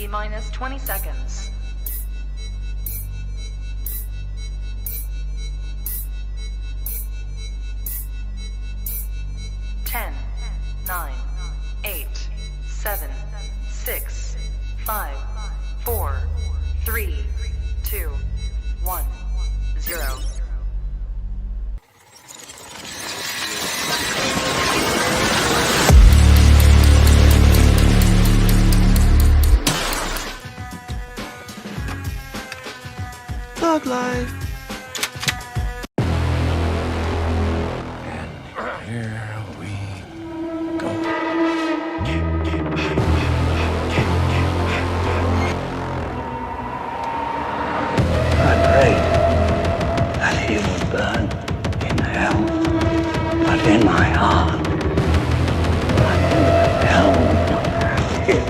T-minus 20 seconds. 10, 9, 8, 7, 6, 5, 4, 3, 2, 1, 0. Thug life. And here we go. I prayed that he would burn in hell, but in my heart, I never held him.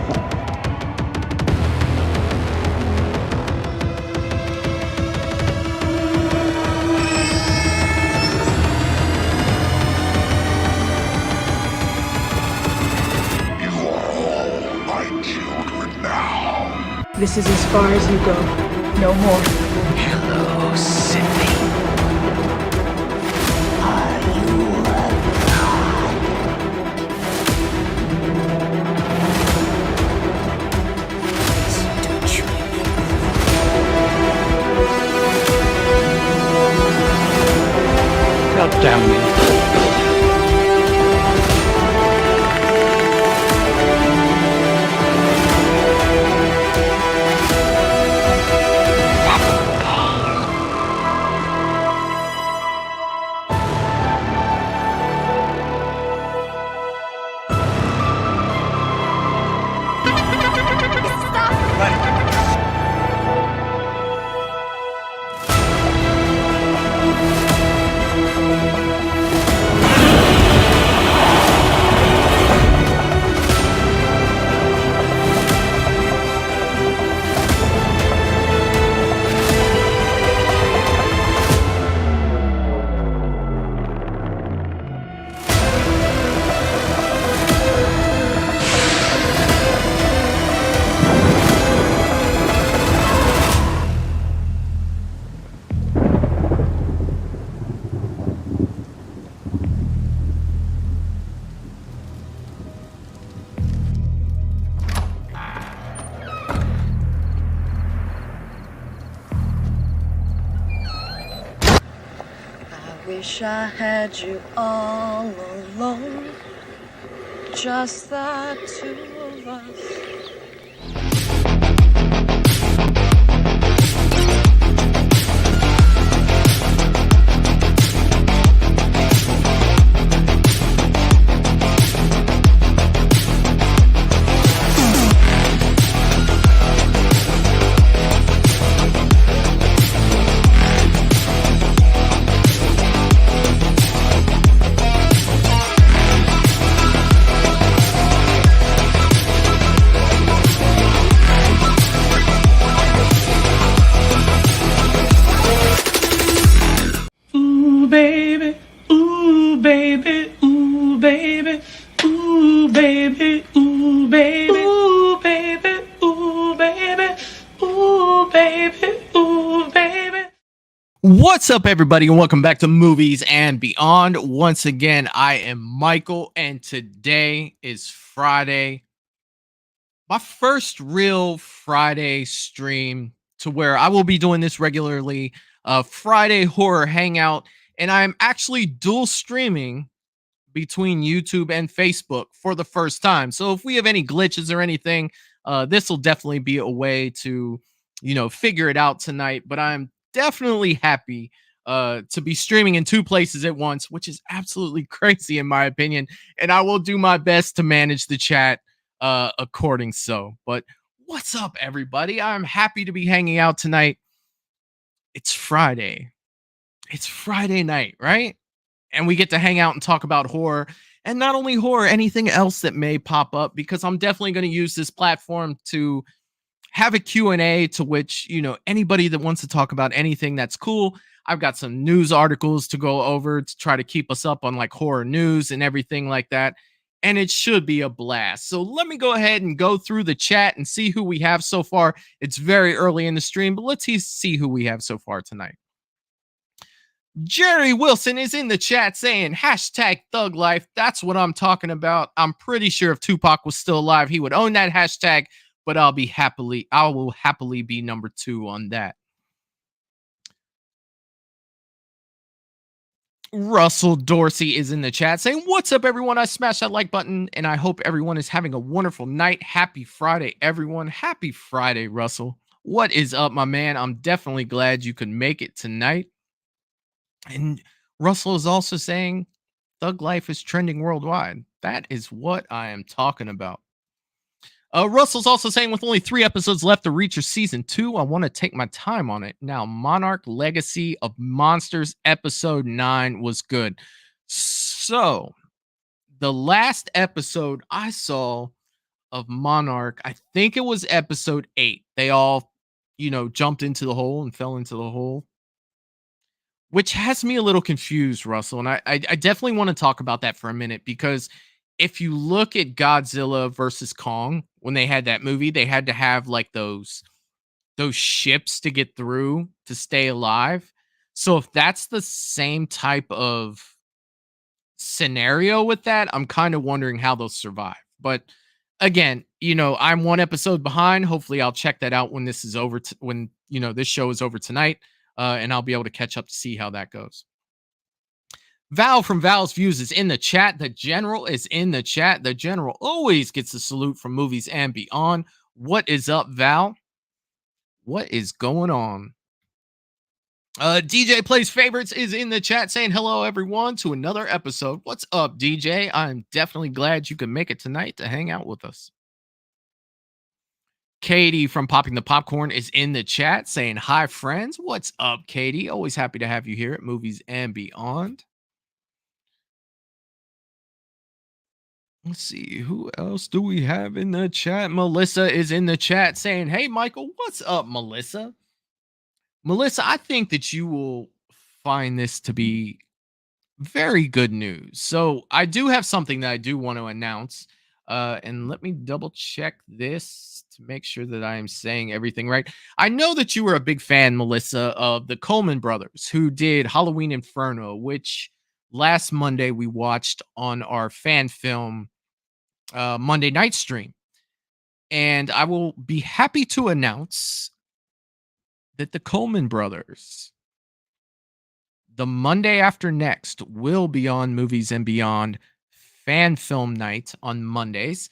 This is as far as you go. No more. Hello, Sydney. God damn you. Wish I had you all alone, just the two of us. Ooh, baby. Ooh, baby. Ooh, baby. Ooh, baby. Ooh, baby. Ooh, baby. Ooh, baby. Ooh, baby. Ooh, baby. What's up, everybody, and welcome back to Movies and Beyond. Once again, I am Michael, and today is Friday. My first real Friday stream to where I will be doing this regularly. Friday horror hangout, and I'm actually dual streaming between YouTube and Facebook for the first time. So if we have any glitches or anything, this will definitely be a way to, figure it out tonight. But I'm definitely happy to be streaming in two places at once, which is absolutely crazy in my opinion. And I will do my best to manage the chat according so. But what's up, everybody? I'm happy to be hanging out tonight. It's Friday. It's Friday night, right? And we get to hang out and talk about horror, and not only horror, anything else that may pop up, because I'm definitely going to use this platform to have a Q&A to which, anybody that wants to talk about anything that's cool. I've got some news articles to go over to try to keep us up on like horror news and everything like that. and it should be a blast. So let me go ahead and go through the chat and see who we have so far. It's very early in the stream, but let's see who we have so far tonight. Jerry Wilson is in the chat saying hashtag thug life. That's what I'm talking about. I'm pretty sure if Tupac was still alive, he would own that hashtag, but I will happily be number 2 on that. Russell Dorsey is in the chat saying, what's up, everyone? I smashed that like button, and I hope everyone is having a wonderful night. Happy Friday, everyone. Happy Friday, Russell. What is up, my man? I'm definitely glad you could make it tonight. And Russell is also saying, Thug Life is trending worldwide. That is what I am talking about. Russell's also saying, with only 3 episodes left to reach your season 2, I want to take my time on it. Now, Monarch Legacy of Monsters episode 9 was good. So, the last episode I saw of Monarch, I think it was episode 8. They all, jumped into the hole and fell into the hole, which has me a little confused, Russell. And I definitely want to talk about that for a minute, because if you look at Godzilla versus Kong, when they had that movie, they had to have like those ships to get through to stay alive. So if that's the same type of scenario with that, I'm kind of wondering how they'll survive. But again, I'm 1 episode behind. Hopefully I'll check that out when this is over, when this show is over tonight, and I'll be able to catch up to see how that goes. Val from Val's Views is in the chat. The General is in the chat. The General always gets a salute from Movies and Beyond. What is up, Val? What is going on? DJ Plays Favorites is in the chat saying hello, everyone, to another episode. What's up, DJ? I'm definitely glad you can make it tonight to hang out with us. Katie from Popping the Popcorn is in the chat saying hi, friends. What's up, Katie? Always happy to have you here at Movies and Beyond. Let's see, who else do we have in the chat? Melissa is in the chat saying, hey, Michael, what's up, Melissa? Melissa, I think that you will find this to be very good news. So I do have something that I do want to announce. And let me double check this to make sure that I am saying everything right. I know that you were a big fan, Melissa, of the Coleman brothers, who did Halloween Inferno, which last Monday we watched on our fan film Monday night stream. And I will be happy to announce that the Coleman brothers, the Monday after next, will be on Movies and Beyond fan film night on Mondays.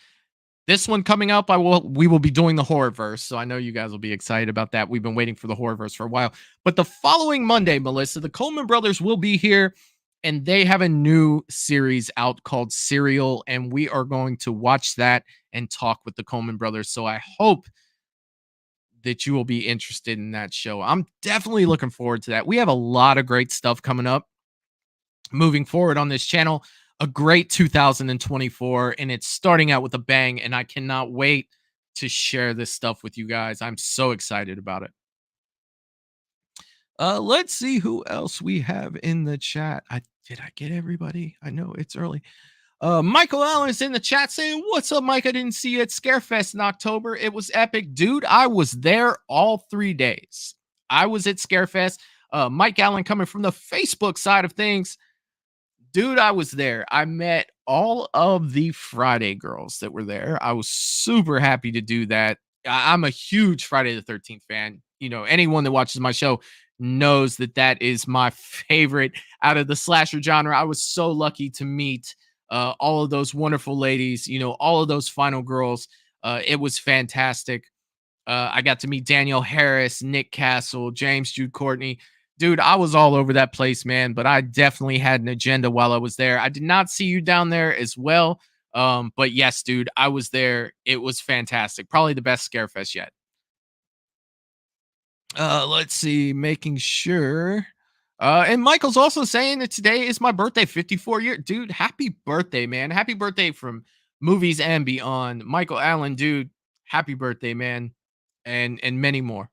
This one coming up, we will be doing the Horrorverse, so I know you guys will be excited about that. We've been waiting for the Horrorverse for a while. But the following Monday, Melissa, the Coleman brothers will be here, and they have a new series out called Serial, and we are going to watch that and talk with the Coleman brothers. So I hope that you will be interested in that show. I'm definitely looking forward to that. We have a lot of great stuff coming up moving forward on this channel. A great 2024, and it's starting out with a bang, and I cannot wait to share this stuff with you guys. I'm so excited about it. Let's see who else we have in the chat. Did I get everybody? I know it's early. Michael Allen is in the chat saying, what's up, Mike? I didn't see you at Scarefest in October. It was epic. Dude, I was there all 3 days. I was at Scarefest. Mike Allen coming from the Facebook side of things. Dude, I was there. I met all of the Friday girls that were there. I was super happy to do that. I'm a huge Friday the 13th fan. Anyone that watches my show knows that that is my favorite out of the slasher genre. I was so lucky to meet all of those wonderful ladies, all of those final girls. It was fantastic. I got to meet Danielle Harris, Nick Castle, James Jude Courtney. Dude, I was all over that place, man, but I definitely had an agenda while I was there. I did not see you down there as well. But yes, dude, I was there. It was fantastic. Probably the best Scarefest yet. Let's see, making sure. And Michael's also saying that today is my birthday, 54 years. Dude, happy birthday, man. Happy birthday from Movies and Beyond. Michael Allen, dude, happy birthday, man. And many more.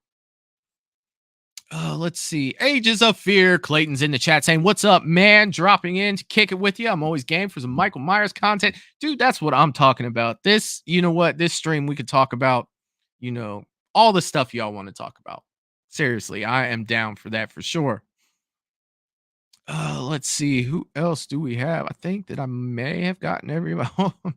Let's see. Ages of Fear. Clayton's in the chat saying, "What's up, man? Dropping in to kick it with you. I'm always game for some Michael Myers content." Dude, that's what I'm talking about. This, you know what? This stream, we could talk about, you know, all the stuff y'all want to talk about. Seriously, I am down for that for sure. Let's see. Who else do we have? I think that I may have gotten everybody.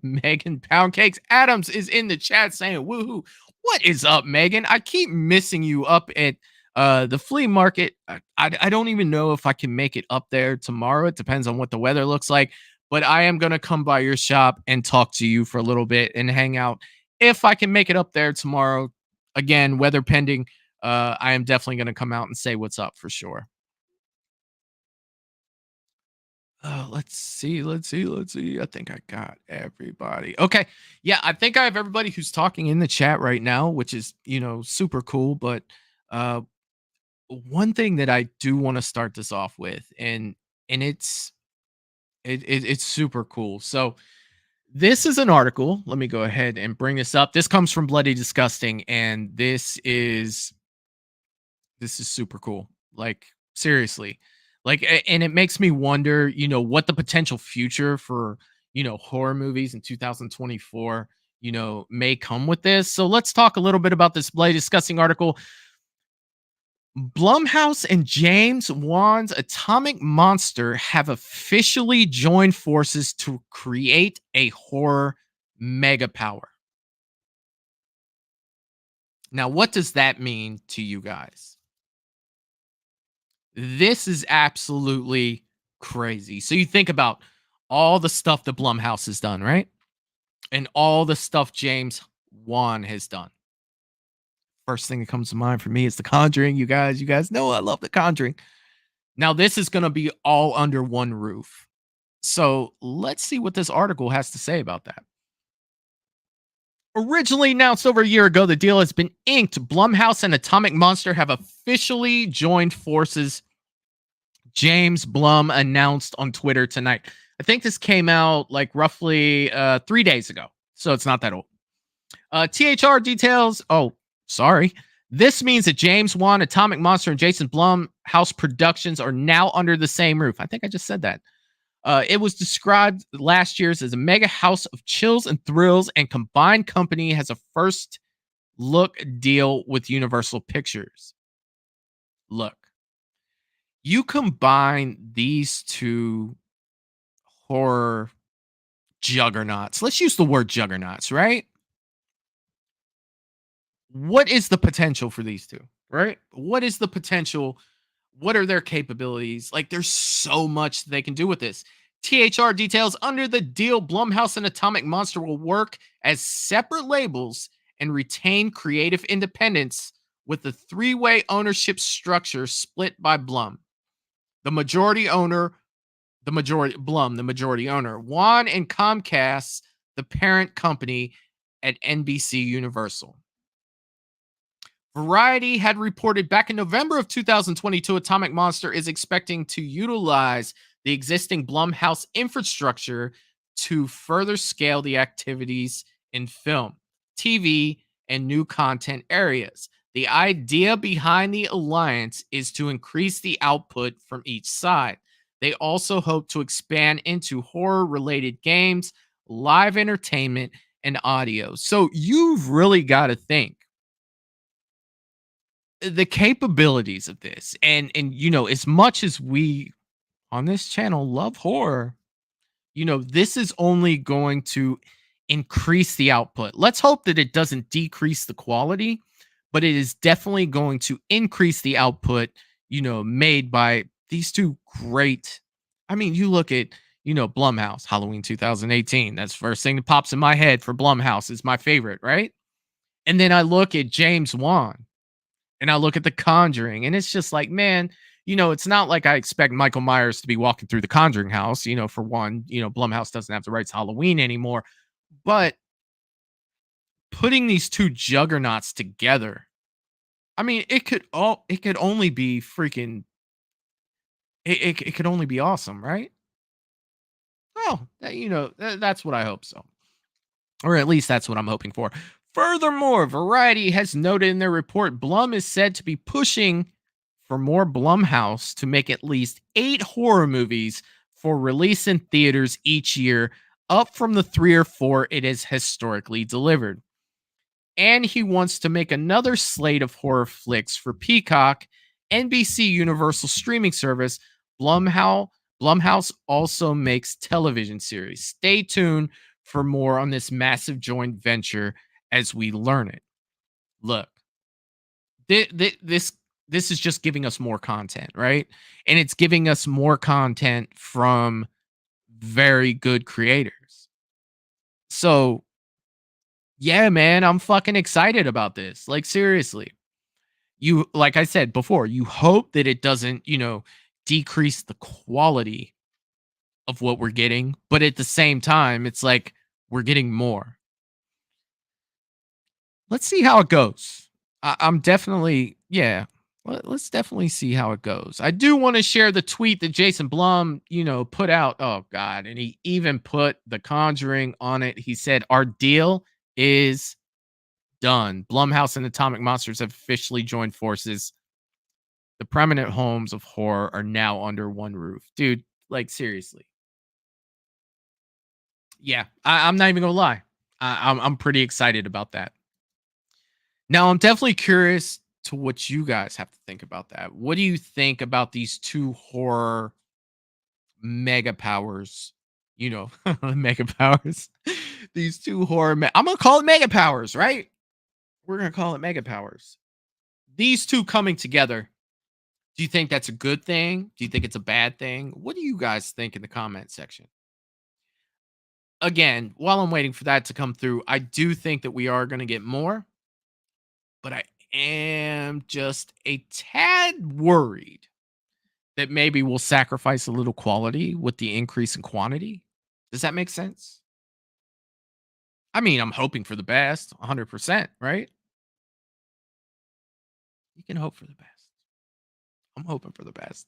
Megan Poundcakes Adams is in the chat saying, "Woohoo. What is up, Megan? I keep missing you up at the flea market. I don't even know if I can make it up there tomorrow. It depends on what the weather looks like. But I am going to come by your shop and talk to you for a little bit and hang out. If I can make it up there tomorrow, again, weather pending, I am definitely going to come out and say what's up for sure. Let's see. I think I got everybody. Okay. Yeah, I think I have everybody who's talking in the chat right now, which is, you know, super cool. But one thing that I do want to start this off with, and it's super cool. So this is an article. Let me go ahead and bring this up. This comes from Bloody Disgusting, and this is super cool. Like, seriously. Like, and it makes me wonder, you know, what the potential future for, you know, horror movies in 2024, you know, may come with this. So let's talk a little bit about this Bloody Disgusting article. Blumhouse and James Wan's Atomic Monster have officially joined forces to create a horror mega power. Now, what does that mean to you guys? This is absolutely crazy. So you think about all the stuff that Blumhouse has done, right? And all the stuff James Wan has done. First thing that comes to mind for me is The Conjuring. You guys know I love The Conjuring. Now this is going to be all under one roof. So let's see what this article has to say about that. Originally announced over a year ago, the deal has been inked. Blumhouse and Atomic Monster have officially joined forces. James Blum announced on Twitter tonight. I think this came out like roughly 3 days ago, so it's not that old. THR details. Oh, sorry. This means that James Wan, Atomic Monster, and Jason Blumhouse Productions are now under the same roof. I think I just said that. It was described last year as a mega house of chills and thrills, and combined company has a first look deal with Universal Pictures. Look, you combine these two horror juggernauts. Let's use the word juggernauts, right? What is the potential for these two, right? What is the potential? What are their capabilities? Like, there's so much they can do with this. THR details, under the deal, Blumhouse and Atomic Monster will work as separate labels and retain creative independence with the three-way ownership structure split by Blum. The majority owner, Blum, the majority owner. Wan and Comcast, the parent company at NBC Universal. Variety had reported back in November of 2022, Atomic Monster is expecting to utilize the existing Blumhouse infrastructure to further scale the activities in film, TV, and new content areas. The idea behind the alliance is to increase the output from each side. They also hope to expand into horror-related games, live entertainment, and audio. So you've really got to think the capabilities of this. And you know, as much as we on this channel love horror, you know, this is only going to increase the output. Let's hope that it doesn't decrease the quality, but it is definitely going to increase the output, you know, made by these two great. I mean, you look at, you know, Blumhouse, Halloween 2018. That's the first thing that pops in my head for Blumhouse, is my favorite, right? And then I look at James Wan and I look at The Conjuring, and it's just like, man, you know, it's not like I expect Michael Myers to be walking through the Conjuring house. You know, for one, you know, Blumhouse doesn't have the rights to Halloween anymore. But putting these two juggernauts together, I mean, it could only be freaking, it could only be awesome, right? Well, you know, that's what I hope so. Or at least that's what I'm hoping for. Furthermore, Variety has noted in their report, Blum is said to be pushing for more Blumhouse to make at least 8 horror movies for release in theaters each year, up from the 3 or 4 it has historically delivered. And he wants to make another slate of horror flicks for Peacock, NBC Universal streaming service. Blumhouse also makes television series. Stay tuned for more on this massive joint venture as we learn it. Look, this is just giving us more content, right? And it's giving us more content from very good creators. So, yeah, man, I'm fucking excited about this. Like, seriously. You, like I said before, you hope that it doesn't, decrease the quality of what we're getting, but at the same time, it's like we're getting more. Let's see how it goes. I'm definitely, yeah. Let's definitely see how it goes. I do want to share the tweet that Jason Blum, put out. Oh God, and he even put The Conjuring on it. He said, "Our deal is done. Blumhouse and Atomic Monsters have officially joined forces. The prominent homes of horror are now under one roof." Dude, like seriously. Yeah, I'm not even gonna lie. I'm pretty excited about that. Now, I'm definitely curious to what you guys have to think about that. What do you think about these two horror mega powers? Mega powers. These two horror. I'm gonna call it mega powers, right? We're gonna call it mega powers. These two coming together. Do you think that's a good thing? Do you think it's a bad thing? What do you guys think in the comment section? Again, while I'm waiting for that to come through, I do think that we are going to get more, but I am just a tad worried that maybe we'll sacrifice a little quality with the increase in quantity. Does that make sense? I mean, I'm hoping for the best, 100%, right? You can hope for the best. I'm hoping for the best.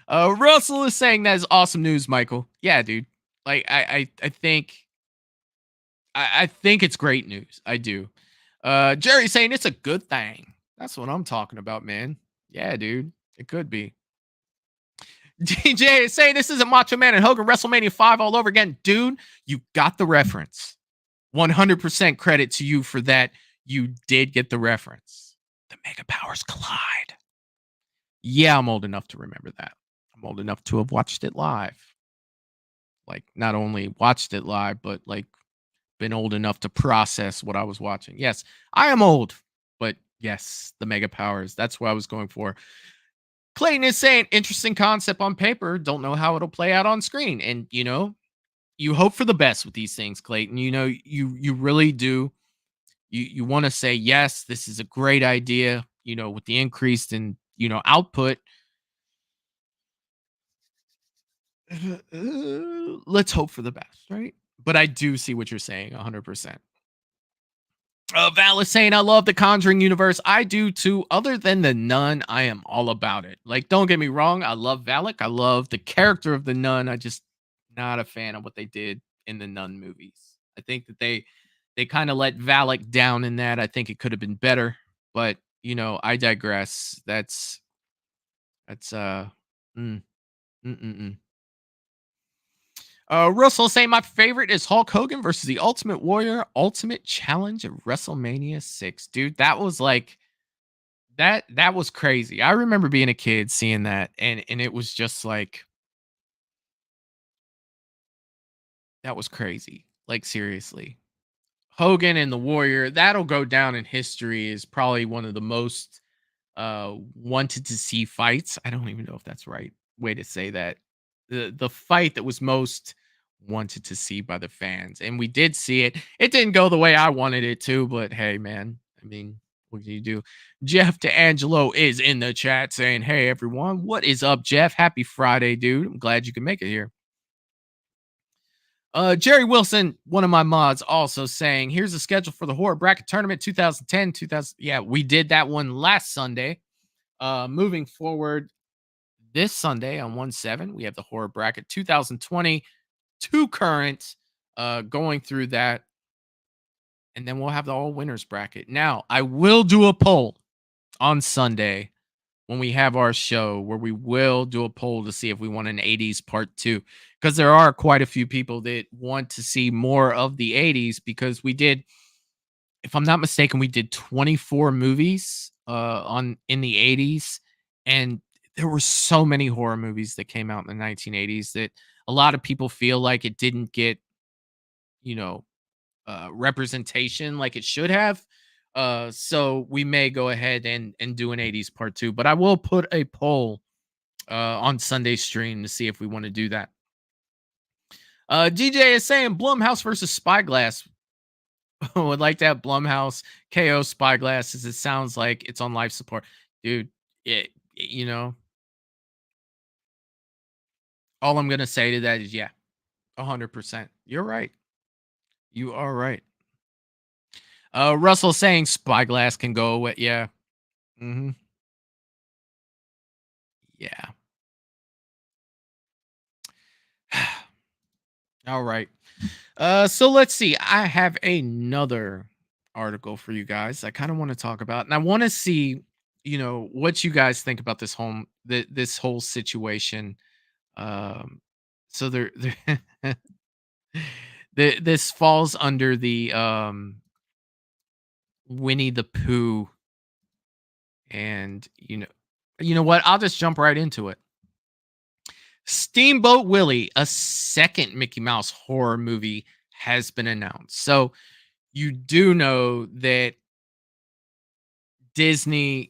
Russell is saying that is awesome news, Michael. Yeah, dude. Like I think it's great news. I do. Jerry's saying it's a good thing. That's what I'm talking about, man. Yeah, dude. It could be. DJ is saying this isn't Macho Man and Hogan WrestleMania 5 all over again. Dude, you got the reference. 100% credit to you for that. You did get the reference. The Mega Powers collide. Yeah, I'm old enough to remember that. I'm old enough to have watched it live. Like, not only watched it live, but like been old enough to process what I was watching. Yes, I am old, but yes, the Mega Powers. That's what I was going for. Clayton is saying, interesting concept on paper. Don't know how it'll play out on screen. And, you hope for the best with these things, Clayton. You really do. You want to say, yes, this is a great idea, with the increased in, output. Let's hope for the best, right? But I do see what you're saying 100%. Val is saying, I love the Conjuring universe. I do too. Other than the Nun, I am all about it. Like, don't get me wrong. I love Valak. I love the character of the Nun. I just not a fan of what they did in the Nun movies. I think that they kind of let Valak down in that. I think it could have been better, but I digress. That's Russell saying my favorite is Hulk Hogan versus the Ultimate Warrior Ultimate Challenge at WrestleMania 6. Dude, that was like that was crazy. I remember being a kid seeing that and it was just like that was crazy. Like seriously. Hogan and the Warrior, that'll go down in history as probably one of the most wanted to see fights. I don't even know if that's the right way to say that. The fight that was most wanted to see by the fans. And we did see it. It didn't go the way I wanted it to, but hey, man, I mean, what can you do? Jeff DeAngelo is in the chat saying, hey, everyone, what is up, Jeff? Happy Friday, dude. I'm glad you can make it here. Jerry Wilson, one of my mods, also saying, here's the schedule for the Horror Bracket Tournament 2010, 2000. Yeah, we did that one last Sunday. Moving forward, this Sunday on 1/7, we have the Horror Bracket 2020 to current, going through that. And then we'll have the all winners bracket. Now, I will do a poll on Sunday when we have our show where we will do a poll to see if we want an 80s part 2, because there are quite a few people that want to see more of the 80s, because we did, if I'm not mistaken, we did 24 movies on in the 80s, and there were so many horror movies that came out in the 1980s that a lot of people feel like it didn't get, you know, representation like it should have. So we may go ahead and do an 80s part 2, but I will put a poll on Sunday stream to see if we want to do that. DJ is saying Blumhouse versus Spyglass. Would like to have Blumhouse KO Spyglass, as it sounds like it's on life support. Dude, you know, all I'm going to say to that is, yeah, 100%. You're right. You are right. Russell saying Spyglass can go away. Yeah. Mm-hmm. Yeah. All right. So let's see. I have another article for you guys I kind of want to talk about, and I want to see, what you guys think about this whole situation. So this falls under the Winnie the Pooh, and you know what? I'll just jump right into it. Steamboat Willie, a second Mickey Mouse horror movie, has been announced. So you do know that Disney,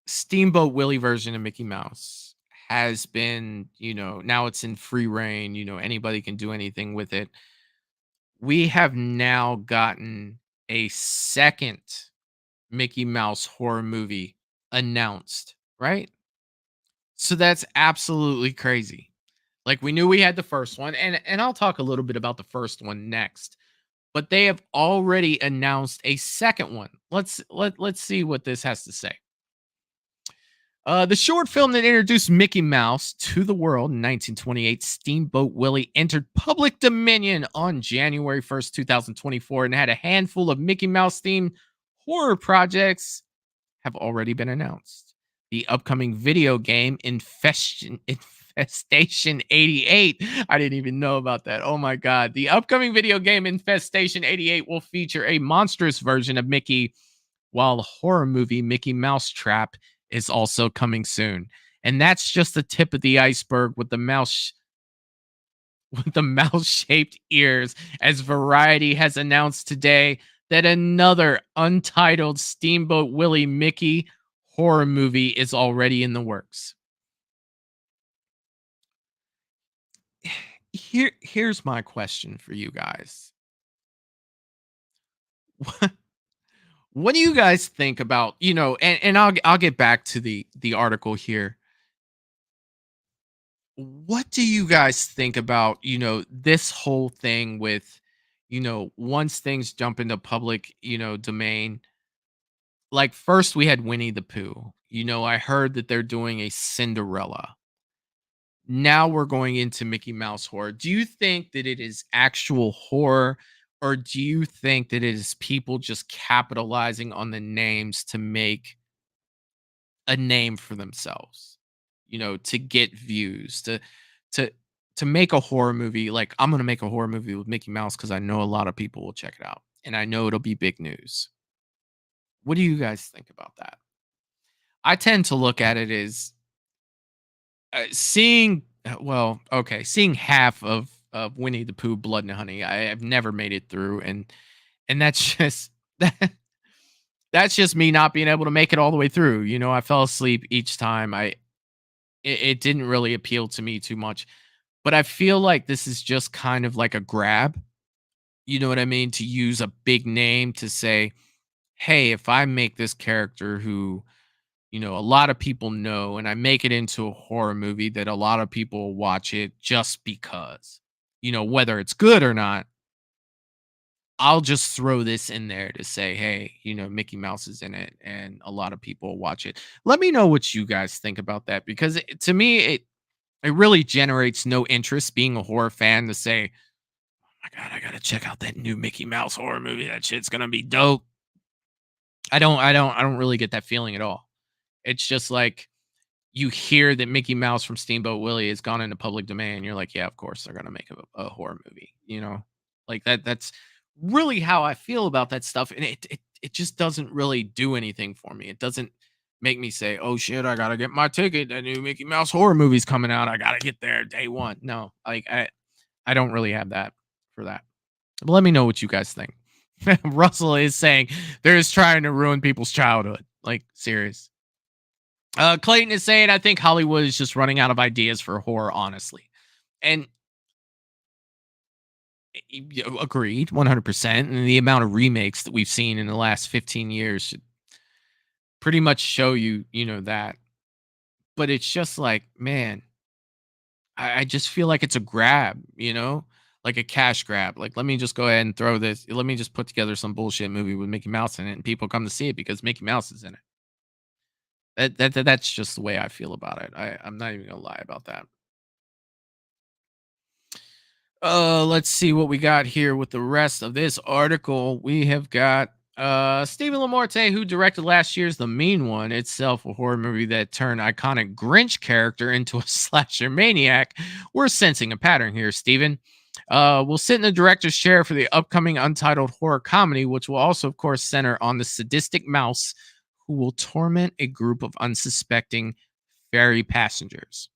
Steamboat Willie version of Mickey Mouse has been, now it's in free reign. Anybody can do anything with it. We have now gotten a second Mickey Mouse horror movie announced, right? So that's absolutely crazy. Like, we knew we had the first one, and I'll talk a little bit about the first one next. But they have already announced a second one. Let's see what this has to say. The short film that introduced Mickey Mouse to the world in 1928, Steamboat Willie, entered public dominion on January 1st, 2024, and had a handful of Mickey Mouse-themed horror projects have already been announced. The upcoming video game Infestation 88. I didn't even know about that. Oh my God. The upcoming video game Infestation 88 will feature a monstrous version of Mickey, while the horror movie Mickey Mouse Trap is also coming soon. And that's just the tip of the iceberg with the mouse-shaped ears, as Variety has announced today that another untitled Steamboat Willie Mickey horror movie is already in the works. Here's my question for you guys. What do you guys think about, and I'll get back to the article here. What do you guys think about, this whole thing with, once things jump into public, domain? Like, first we had Winnie the Pooh. I heard that they're doing a Cinderella. Now we're going into Mickey Mouse horror. Do you think that it is actual horror, or do you think that it is people just capitalizing on the names to make a name for themselves? To get views, to make a horror movie. Like, I'm going to make a horror movie with Mickey Mouse because I know a lot of people will check it out, and I know it'll be big news. What do you guys think about that? I tend to look at it as seeing half of Winnie the Pooh, Blood and Honey. I have never made it through, and that's just that's just me not being able to make it all the way through. I fell asleep each time. It didn't really appeal to me too much, but I feel like this is just kind of like a grab. You know what I mean? To use a big name to say, hey, if I make this character who, a lot of people know, and I make it into a horror movie that a lot of people will watch it just because, whether it's good or not, I'll just throw this in there to say, hey, Mickey Mouse is in it and a lot of people will watch it. Let me know what you guys think about that, because to me, it really generates no interest, being a horror fan, to say, oh my God, I got to check out that new Mickey Mouse horror movie. That shit's going to be dope. I don't really get that feeling at all. It's just like you hear that Mickey Mouse from Steamboat Willie has gone into public domain. You're like, yeah, of course they're gonna make a horror movie. Like that's really how I feel about that stuff, and it just doesn't really do anything for me. It doesn't make me say, oh shit, I gotta get my ticket. The new Mickey Mouse horror movie's coming out. I gotta get there day one. No, like I don't really have that for that. But let me know what you guys think. Russell is saying they're just trying to ruin people's childhood. Like, serious. Clayton is saying, I think Hollywood is just running out of ideas for horror, honestly. And agreed, 100%. And the amount of remakes that we've seen in the last 15 years should pretty much show you, that. But it's just like, man, I just feel like it's a grab, like a cash grab. Like, let me just go ahead and throw this. Let me just put together some bullshit movie with Mickey Mouse in it, and people come to see it because Mickey Mouse is in it. That's just the way I feel about it. I'm not even gonna lie about that. Let's see what we got here with the rest of this article. We have got Stephen Lamorte, who directed last year's The Mean One, itself a horror movie that turned iconic Grinch character into a slasher maniac. We're sensing a pattern here, Stephen. Will sit in the director's chair for the upcoming untitled horror comedy, which will also, of course, center on the sadistic mouse who will torment a group of unsuspecting ferry passengers.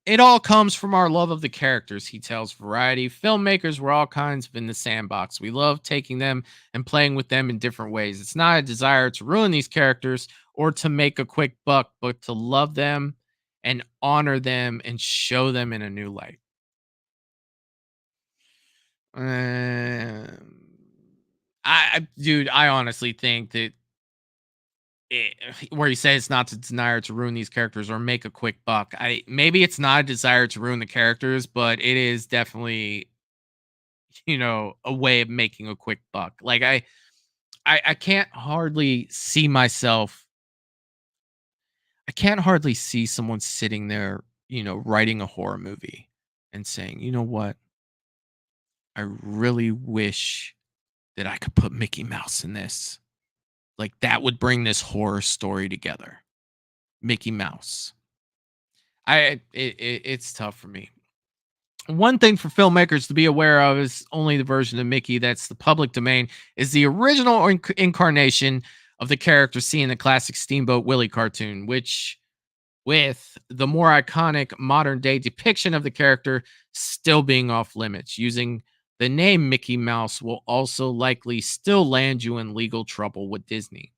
It all comes from our love of the characters, he tells Variety. Filmmakers were all kinds of in the sandbox. We love taking them and playing with them in different ways. It's not a desire to ruin these characters or to make a quick buck, but to love them and honor them and show them in a new light. I honestly think that where he says it's not a desire to ruin these characters or make a quick buck. Maybe it's not a desire to ruin the characters, but it is definitely, a way of making a quick buck. Like I can't hardly see myself. I can't hardly see someone sitting there, writing a horror movie and saying, you know what? I really wish that I could put Mickey Mouse in this. Like, that would bring this horror story together. Mickey Mouse. It's tough for me. One thing for filmmakers to be aware of is only the version of Mickey that's the public domain is the original incarnation of the character seen in the classic Steamboat Willie cartoon, which, with the more iconic modern day depiction of the character still being off limits, using the name Mickey Mouse will also likely still land you in legal trouble with Disney.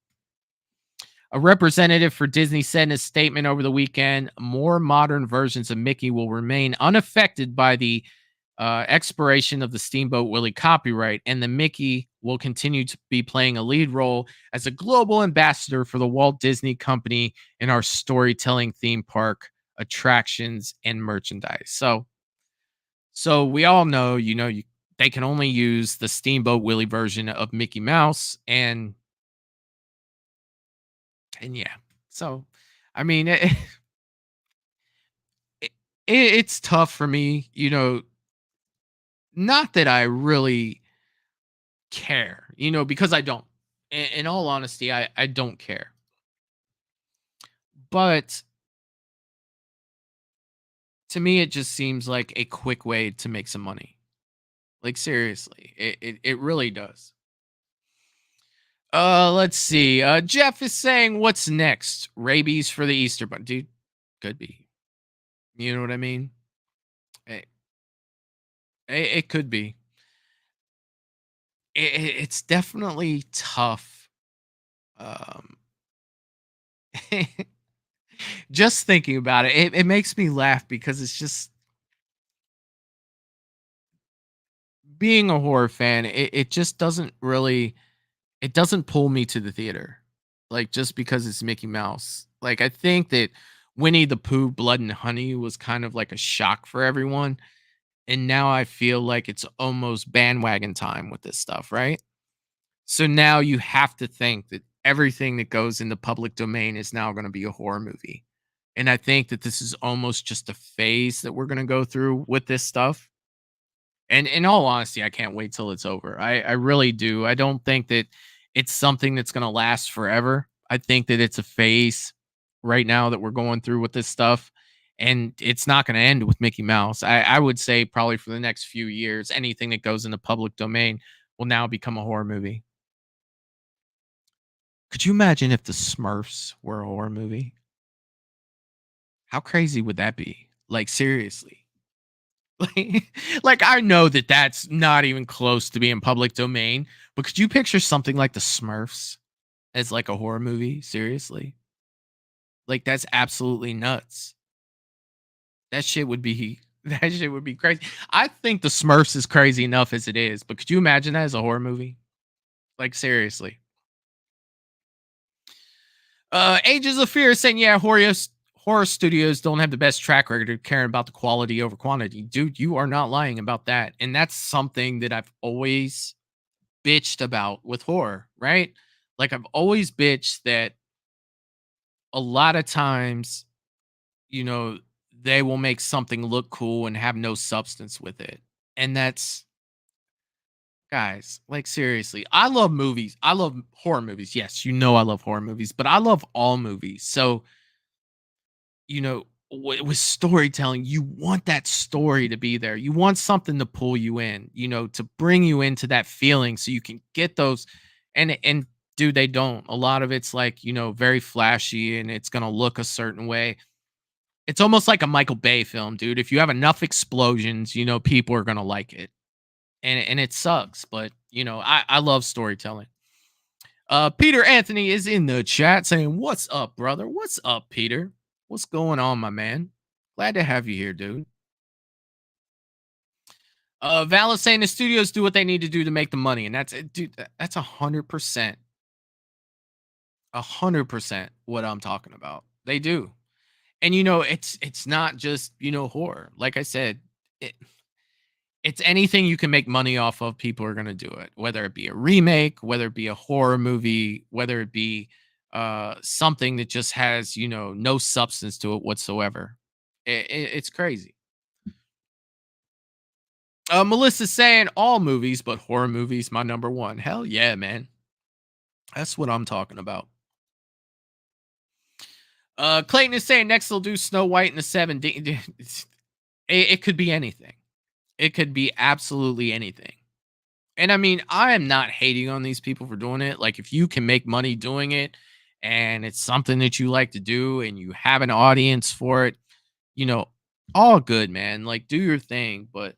A representative for Disney said in a statement over the weekend, more modern versions of Mickey will remain unaffected by the expiration of the Steamboat Willie copyright, and the Mickey will continue to be playing a lead role as a global ambassador for the Walt Disney Company in our storytelling theme park attractions and merchandise. So we all know, they can only use the Steamboat Willie version of Mickey Mouse, and yeah. So, I mean, it's tough for me, not that I really care, because I don't. In all honesty, I don't care. But to me, it just seems like a quick way to make some money. Like, seriously, it really does. Let's see. Jeff is saying, what's next? Rabies for the Easter Bunny. Dude, could be. You know what I mean? It could be. It's definitely tough. Just thinking about it makes me laugh because it's just being a horror fan. It just doesn't really. It doesn't pull me to the theater, like, just because it's Mickey Mouse. Like, I think that Winnie the Pooh, Blood and Honey was kind of like a shock for everyone. And now I feel like it's almost bandwagon time with this stuff, right? So now you have to think that everything that goes in the public domain is now going to be a horror movie. And I think that this is almost just a phase that we're going to go through with this stuff. And in all honesty, I can't wait till it's over. I really do. I don't think that it's something that's going to last forever. I think that it's a phase right now that we're going through with this stuff. And it's not going to end with Mickey Mouse. I would say probably for the next few years, anything that goes in the public domain will now become a horror movie. Could you imagine if the Smurfs were a horror movie? How crazy would that be? Like, seriously. Like I know that that's not even close to being public domain, but could you picture something like the Smurfs as like a horror movie? Seriously? Like that's absolutely nuts. That shit would be that shit would be crazy. I think the Smurfs is crazy enough as it is, but could you imagine that as a horror movie? Like seriously. Ages of Fear is saying, yeah, horror studios don't have the best track record of caring about the quality over quantity. Dude, you are not lying about that. And that's something that I've always bitched about with horror, right? Like I've always bitched that a lot of times, you know, they will make something look cool and have no substance with it. And that's guys, like seriously, I love movies. I love horror movies. Yes, you know I love horror movies, but I love all movies. So, you know, with storytelling, you want that story to be there. You want something to pull you in, you know, to bring you into that feeling so you can get those and dude, they don't. A lot of it's like, you know, very flashy and it's going to look a certain way. It's almost like a Michael Bay film, dude. If you have enough explosions, you know, people are going to like it. And it sucks, but you know, I love storytelling. Peter Anthony is in the chat saying, "What's up, brother? What's up, Peter? What's going on, my man? Glad to have you here, dude." Val is saying the studios do what they need to do to make the money, and that's it, dude. That's 100%, 100% what I'm talking about. They do, and you know, it's not just you know horror. Like I said, it's anything you can make money off of, people are going to do it, whether it be a remake, whether it be a horror movie, whether it be something that just has, you know, no substance to it whatsoever. It's crazy. Melissa's saying all movies, but horror movies, my number one. Hell yeah, man. That's what I'm talking about. Clayton is saying next they'll do Snow White and the Seven. It could be anything. It could be absolutely anything. And I mean, I am not hating on these people for doing it. Like, if you can make money doing it and it's something that you like to do and you have an audience for it, you know, all good, man. Like, do your thing. But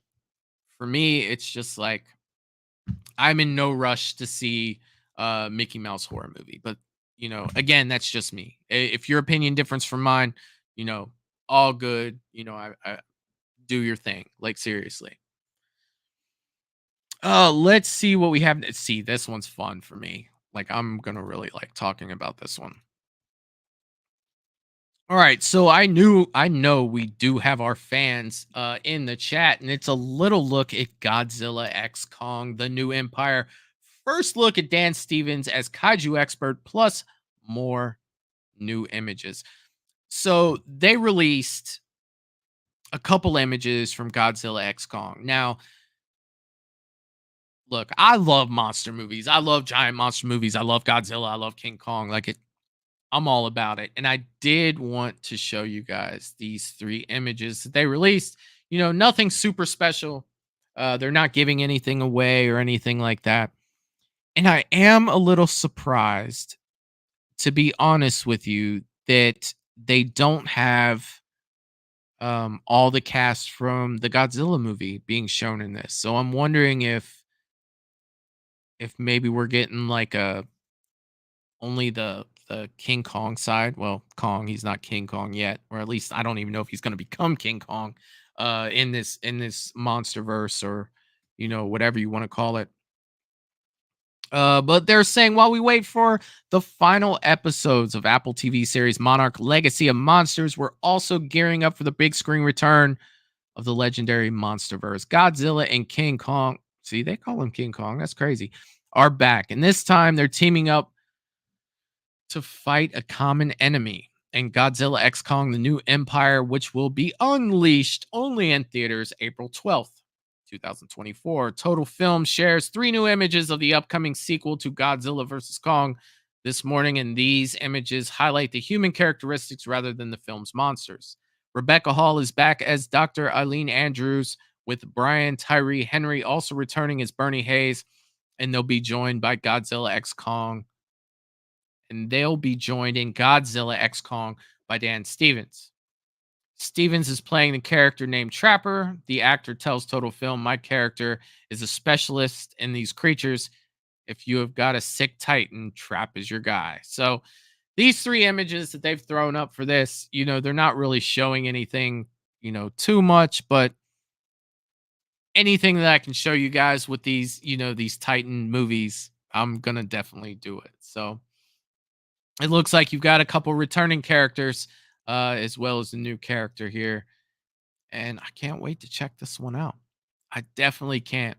for me, it's just like, I'm in no rush to see a Mickey Mouse horror movie. But, you know, again, that's just me. If your opinion differs from mine, you know, all good. You know, I do your thing. Like, seriously. Let's see what we have. Let's see, this one's fun for me. Like, I'm gonna really like talking about this one. All right, so I know we do have our fans in the chat, and it's a little look at Godzilla X Kong, the New Empire. First look at Dan Stevens as kaiju expert, plus more new images. So they released a couple images from Godzilla X Kong. Now, look, I love monster movies. I love giant monster movies. I love Godzilla. I love King Kong. Like it, I'm all about it. And I did want to show you guys these three images that they released. You know, nothing super special. They're not giving anything away or anything like that. And I am a little surprised, to be honest with you, that they don't have all the cast from the Godzilla movie being shown in this. So I'm wondering if maybe we're getting like a only the King Kong side. Well, Kong, he's not King Kong yet, or at least I don't even know if he's going to become King Kong in this monster verse, or you know, whatever you want to call it. But they're saying while we wait for the final episodes of Apple TV series Monarch Legacy of Monsters, we're also gearing up for the big screen return of the legendary Monsterverse. Godzilla and King Kong, see, they call him King Kong, that's crazy, are back. And this time they're teaming up to fight a common enemy. And Godzilla X Kong, the New Empire, which will be unleashed only in theaters April 12th. 2024. Total Film shares 3 new images of the upcoming sequel to Godzilla vs. Kong this morning, and these images highlight the human characteristics rather than the film's monsters. Rebecca Hall is back as Dr. Eileen Andrews, with Brian Tyree Henry also returning as Bernie Hayes, and they'll be joined by Godzilla X Kong. And they'll be joined in Godzilla X Kong by Dan Stevens. Stevens is playing the character named Trapper. The actor tells Total Film, "My character is a specialist in these creatures. If you have got a sick Titan, Trap is your guy." So these 3 images that they've thrown up for this, they're not really showing anything, too much, but anything that I can show you guys with these, these Titan movies, I'm going to definitely do it. So it looks like you've got a couple returning characters, as well as a new character here. And I can't wait to check this one out. I definitely can't.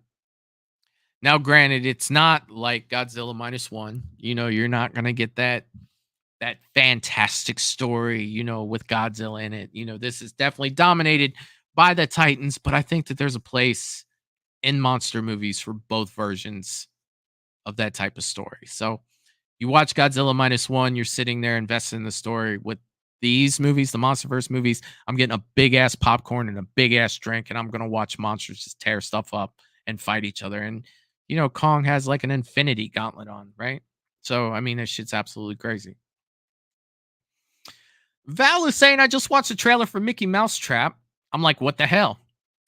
Now, granted, it's not like Godzilla -1. You're not going to get that fantastic story, with Godzilla in it. This is definitely dominated by the Titans, but I think that there's a place in monster movies for both versions of that type of story. So you watch Godzilla -1, you're sitting there invested in the story. With these movies, the MonsterVerse movies, I'm getting a big ass popcorn and a big ass drink, and I'm gonna watch monsters just tear stuff up and fight each other. And Kong has like an infinity gauntlet on, right? So I mean, this shit's absolutely crazy. Val is saying, "I just watched the trailer for Mickey Mouse Trap. I'm like, what the hell?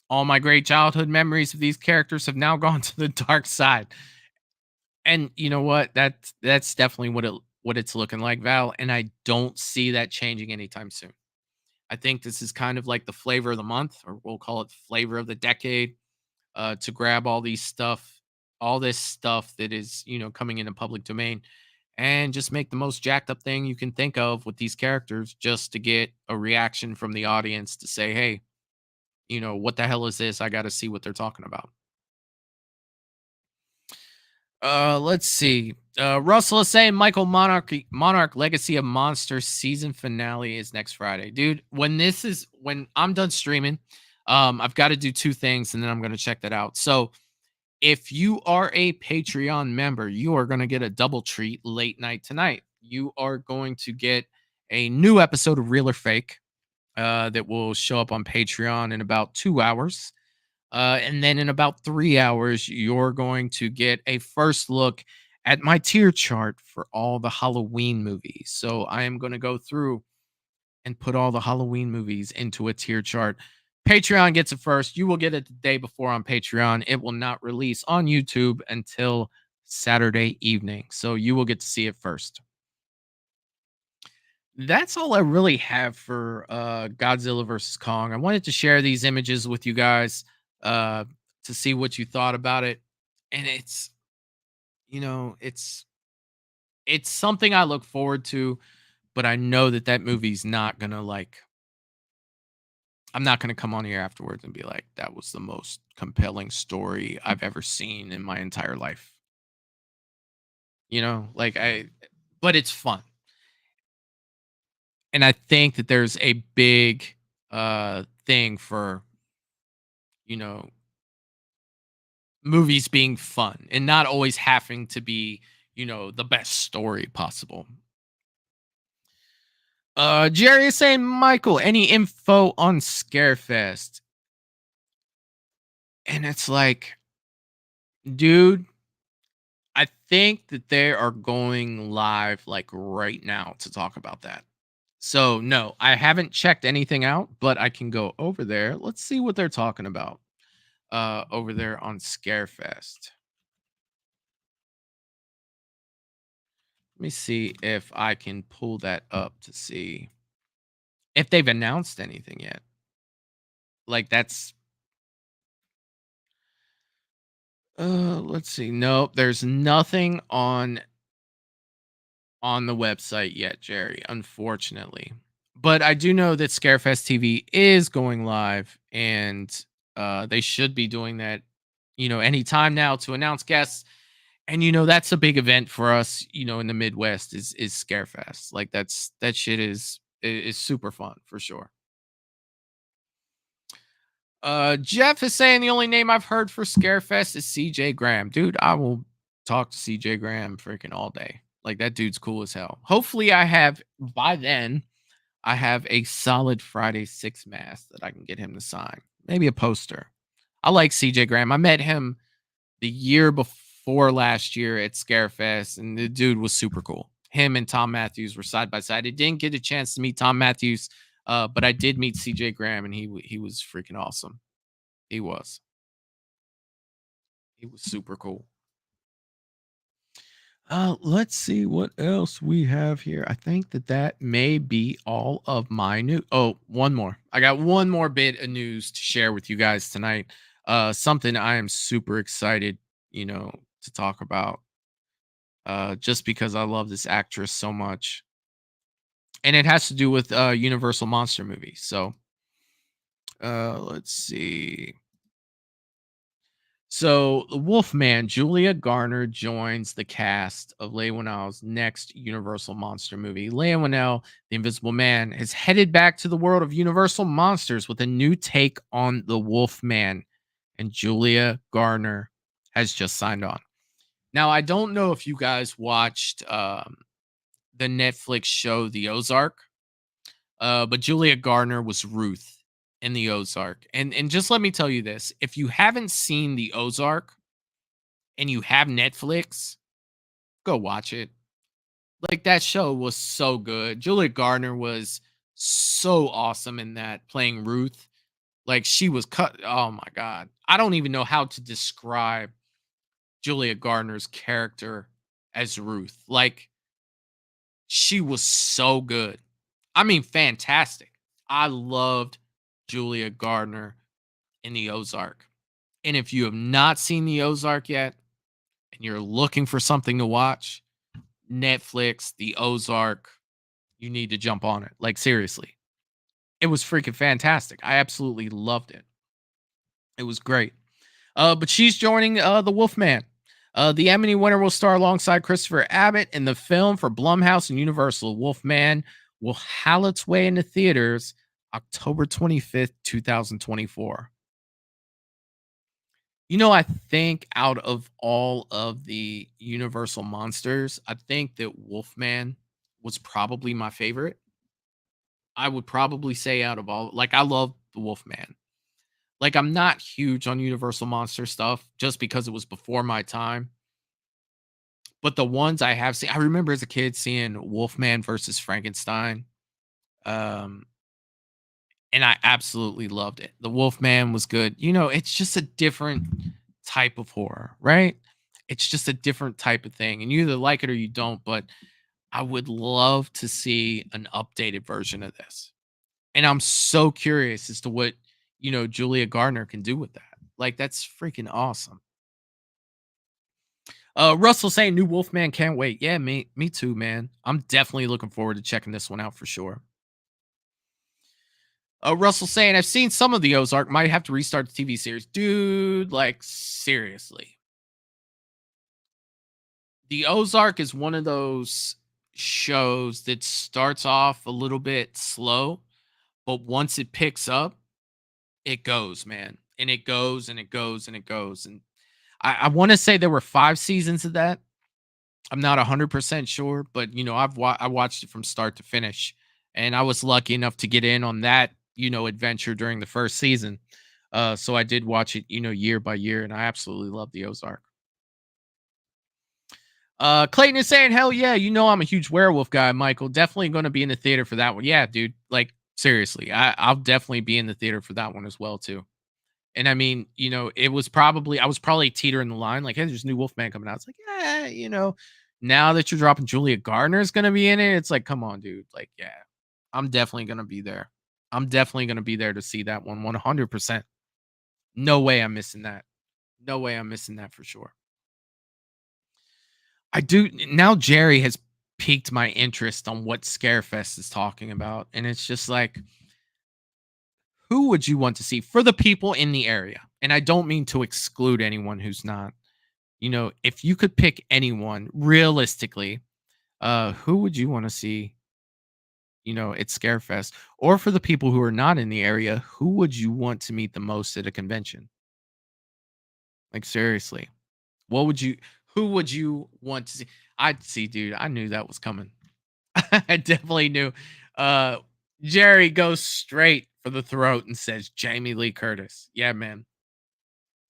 All my great childhood memories of these characters have now gone to the dark side." And you know what? That's definitely what it's looking like, Val. And I don't see that changing anytime soon. I think this is kind of like the flavor of the month, or we'll call it flavor of the decade, to grab all this stuff that is, coming into public domain, and just make the most jacked up thing you can think of with these characters, just to get a reaction from the audience to say, hey, what the hell is this? I got to see what they're talking about. Let's see. Russell is saying Monarch Legacy of Monsters season finale is next Friday. Dude, when I'm done streaming, I've got to do 2 things, and then I'm going to check that out. So if you are a Patreon member, you are going to get a double treat late night tonight. You are going to get a new episode of Real or Fake, that will show up on Patreon in about 2 hours. And then in about 3 hours, you're going to get a first look at my tier chart for all the Halloween movies. So I am going to go through and put all the Halloween movies into a tier chart. Patreon gets it first. You will get it the day before on Patreon. It will not release on YouTube until Saturday evening. So you will get to see it first. That's all I really have for Godzilla vs. Kong. I wanted to share these images with you guys, to see what you thought about it. And it's something I look forward to, but I know that movie's not gonna I'm not gonna come on here afterwards and be like, that was the most compelling story I've ever seen in my entire life. But it's fun. And I think that there's a big thing for, movies being fun and not always having to be, the best story possible. Jerry is saying, Michael, any info on Scarefest? And it's like, dude, I think that they are going live like right now to talk about that. So no, I haven't checked anything out, but I can go over there. Let's see what they're talking about over there on Scarefest. Let me see if I can pull that up to see if they've announced anything yet. Let's see. Nope, there's nothing on the website yet, Jerry, unfortunately. But I do know that Scarefest TV is going live, and they should be doing that, anytime now to announce guests. And that's a big event for us, in the Midwest is Scarefest. Like that shit is super fun for sure. Jeff is saying the only name I've heard for Scarefest is CJ Graham. Dude, I will talk to CJ Graham freaking all day. Like, that dude's cool as hell. Hopefully I have, by then, I have a solid Friday 6 mask that I can get him to sign. Maybe a poster. I like CJ Graham. I met him the year before last year at Scarefest, and the dude was super cool. Him and Tom Matthews were side by side. I didn't get a chance to meet Tom Matthews, but I did meet CJ Graham, and he was freaking awesome. He was. He was super cool. Let's see what else we have here. I think that may be all of my news. Oh, one more. I got one more bit of news to share with you guys tonight. Something I am super excited, to talk about. Just because I love this actress so much. And it has to do with Universal Monster movies. So, let's see. So, the Wolfman, Julia Garner, joins the cast of Leigh Whannell's next Universal Monster movie. Leigh Whannell, the Invisible Man, has headed back to the world of Universal Monsters with a new take on the Wolfman, and Julia Garner has just signed on. Now, I don't know if you guys watched the Netflix show The Ozark, but Julia Garner was Ruth in The Ozark. And just let me tell you this. If you haven't seen The Ozark and you have Netflix, go watch it. Like, that show was so good. Julia Garner was so awesome in that, playing Ruth. Like, she was cut. Oh my God. I don't even know how to describe Julia Garner's character as Ruth. Like, she was so good. I mean, fantastic. I loved Julia Garner in The Ozark. And if you have not seen The Ozark yet and you're looking for something to watch, Netflix, The Ozark, you need to jump on it. Like, seriously. It was freaking fantastic. I absolutely loved it. It was great. But she's joining the Wolfman. The Emmy winner will star alongside Christopher Abbott in the film for Blumhouse and Universal. Wolfman will howl its way into theaters October 25th, 2024. I think out of all of the Universal monsters, I think that Wolfman was probably my favorite. I would probably say out of all, like, I love the Wolfman. Like, I'm not huge on Universal monster stuff just because it was before my time. But the ones I have seen, I remember as a kid seeing Wolfman versus Frankenstein. And I absolutely loved it. The Wolfman was good. It's just a different type of horror, right? It's just a different type of thing. And you either like it or you don't, but I would love to see an updated version of this. And I'm so curious as to what, Julia Garner can do with that. Like, that's freaking awesome. Russell saying new Wolfman, can't wait. Yeah, me too, man. I'm definitely looking forward to checking this one out for sure. Russell saying, I've seen some of the Ozark, might have to restart the TV series. Dude, like, seriously. The Ozark is one of those shows that starts off a little bit slow, but once it picks up, it goes, man. And it goes and it goes and it goes. And I want to say there were 5 seasons of that. I'm not 100% sure, but I watched it from start to finish, and I was lucky enough to get in on that adventure during the first season. So I did watch it year by year, and I absolutely love the Ozark. Clayton is saying, hell yeah, I'm a huge werewolf guy, Michael. Definitely going to be in the theater for that one. Yeah, dude. Like, seriously, I'll definitely be in the theater for that one as well too. And I mean, I was probably teetering the line, like, hey, there's a new Wolfman coming out. It's like, yeah, now that you're dropping Julia Garner's gonna be in it, it's like, come on, dude. Like, yeah, I'm definitely gonna be there. I'm definitely gonna be there to see that one 100%. No way I'm missing that. No way I'm missing that for sure. I do now. Jerry has piqued my interest on what Scarefest is talking about, and it's just like, who would you want to see for the people in the area? And I don't mean to exclude anyone who's not. If you could pick anyone realistically, who would you want to see, at Scarefest? Or for the people who are not in the area, who would you want to meet the most at a convention? Like seriously. What would you who would you want to see? I'd see, dude. I knew that was coming. I definitely knew. Uh Jerry goes straight for the throat and says Jamie Lee Curtis. Yeah, man.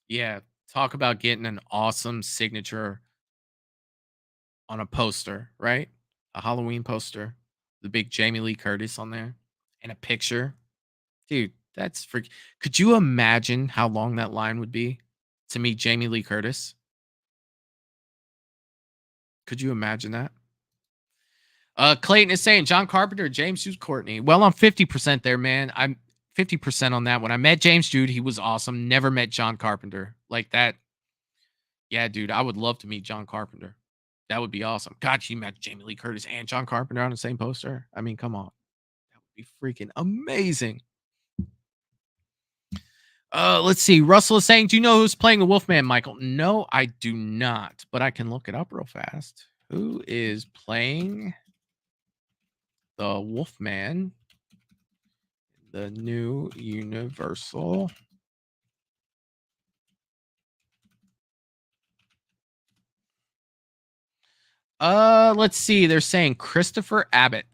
Yeah. Talk about getting an awesome signature on a poster, right? A Halloween poster. The big Jamie Lee Curtis on there. And a picture. Dude, that's freak. Could you imagine how long that line would be to meet Jamie Lee Curtis? Could you imagine that? Clayton is saying John Carpenter, James Jude Courtney. Well, I'm 50% there, man. I'm 50% on that one. I met James Jude. He was awesome. Never met John Carpenter. Like that. Yeah, dude. I would love to meet John Carpenter. That would be awesome. God, you met Jamie Lee Curtis and John Carpenter on the same poster. I mean, come on. That would be freaking amazing. Let's see. Russell is saying, do you know who's playing the Wolfman, Michael? No, I do not, but I can look it up real fast. Who is playing the Wolfman? The new Universal. Let's see. They're saying Christopher Abbott.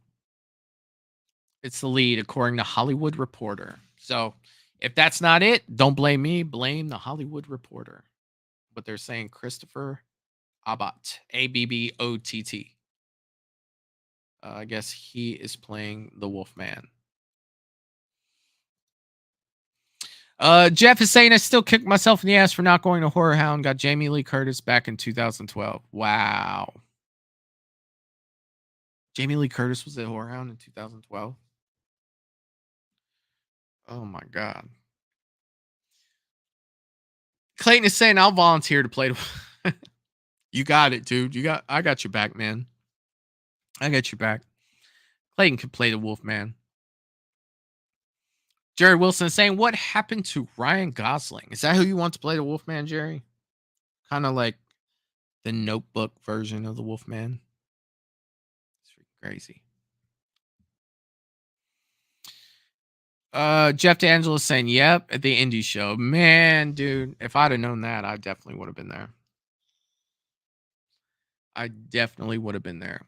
It's the lead, according to Hollywood Reporter. So if that's not it, don't blame me. Blame the Hollywood Reporter. But they're saying Christopher Abbott. Abbott. I guess he is playing the Wolfman. Jeff is saying I still kick myself in the ass for not going to Horror Hound. Got Jamie Lee Curtis back in 2012. Wow. Jamie Lee Curtis was at Horror Hound in 2012. Oh my god. Clayton is saying I'll volunteer to play. You got it, dude. I got your back, man. I got your back. Clayton could play the Wolfman. Jerry Wilson is saying, what happened to Ryan Gosling? Is that who you want to play the Wolfman, Jerry? Kind of like the Notebook version of the Wolfman. It's crazy. Jeff D'Angelo is saying, yep, at the indie show. Man, dude, if I'd have known that, I definitely would have been there. I definitely would have been there.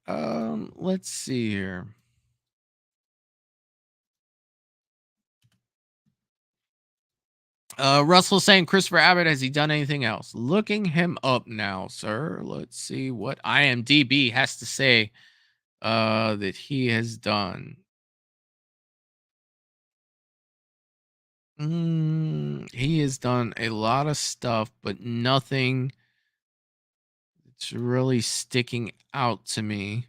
Let's see here. Russell saying Christopher Abbott, has he done anything else? Looking him up now, sir. Let's see what IMDb has to say that he has done. He has done a lot of stuff, but nothing that's really sticking out to me.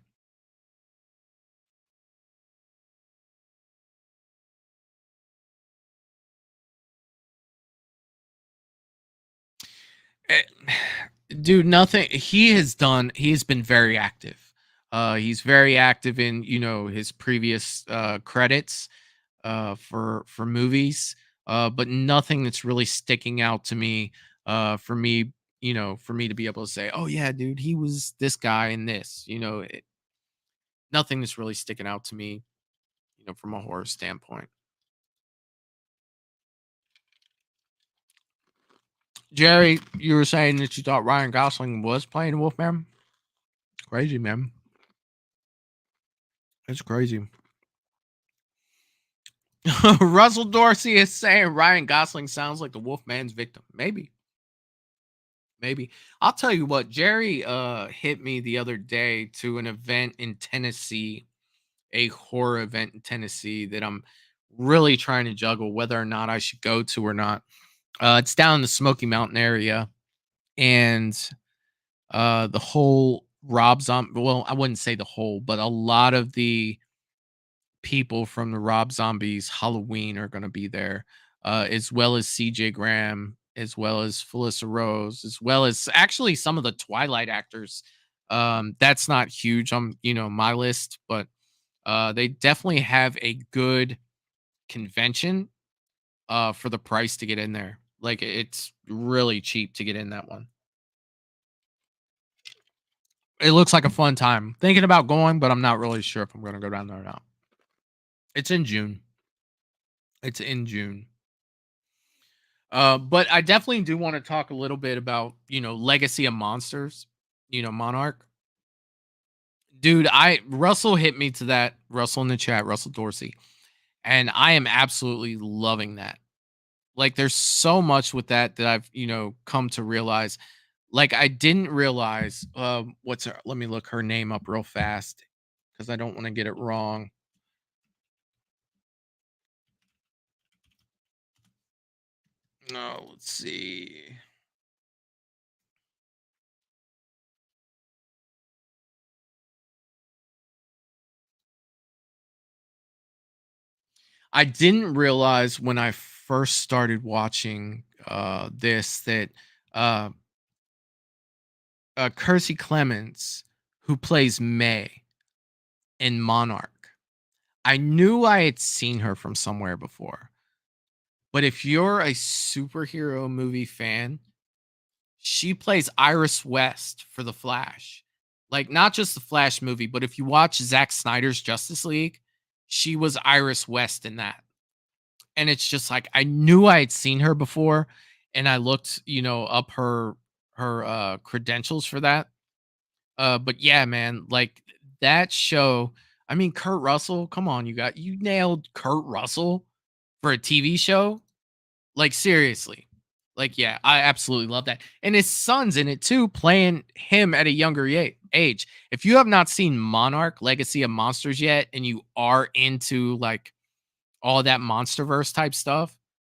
Dude, nothing. He has been very active. He's very active in his previous credits for movies, but nothing that's really sticking out to me for me to be able to say, oh yeah, dude, he was this guy in this. Nothing that's really sticking out to me from a horror standpoint. Jerry, you were saying that you thought Ryan Gosling was playing Wolfman. Crazy, man. It's crazy. Russell Dorsey is saying Ryan Gosling sounds like the Wolfman's victim. Maybe. I'll tell you what, Jerry hit me the other day to an event in Tennessee, a horror event in Tennessee that I'm really trying to juggle whether or not I should go to or not. It's down in the Smoky Mountain area, and the whole Rob Zombie, well, I wouldn't say the whole, but a lot of the people from the Rob Zombies Halloween are going to be there, as well as CJ Graham, as well as Felissa Rose, as well as actually some of the Twilight actors. That's not huge on my list, but they definitely have a good convention for the price to get in there. Like it's really cheap to get in that one. It looks like a fun time. Thinking about going, but I'm not really sure if I'm going to go down there or not. It's in June. It's in June. But I definitely do want to talk a little bit about, Legacy of Monsters, Monarch. Dude, Russell hit me to that. Russell in the chat, Russell Dorsey. And I am absolutely loving that. Like, there's so much with that I've, come to realize. Like, I didn't realize what's her, let me look her name up real fast because I don't want to get it wrong. No, let's see. I didn't realize when I first started watching this that uh Kersey Clemens, who plays May in Monarch, I knew I had seen her from somewhere before. But if you're a superhero movie fan, she plays Iris West for The Flash. Like, not just the Flash movie, but if you watch Zack Snyder's Justice League, she was Iris West in that. And it's just like I knew I had seen her before, and I looked, up her credentials for that. But yeah, man, like that show. I mean, Kurt Russell, come on, you nailed Kurt Russell for a TV show. Like, seriously. Like, yeah, I absolutely love that. And his son's in it too, playing him at a younger age. If you have not seen Monarch Legacy of Monsters yet, and you are into like all that MonsterVerse type stuff,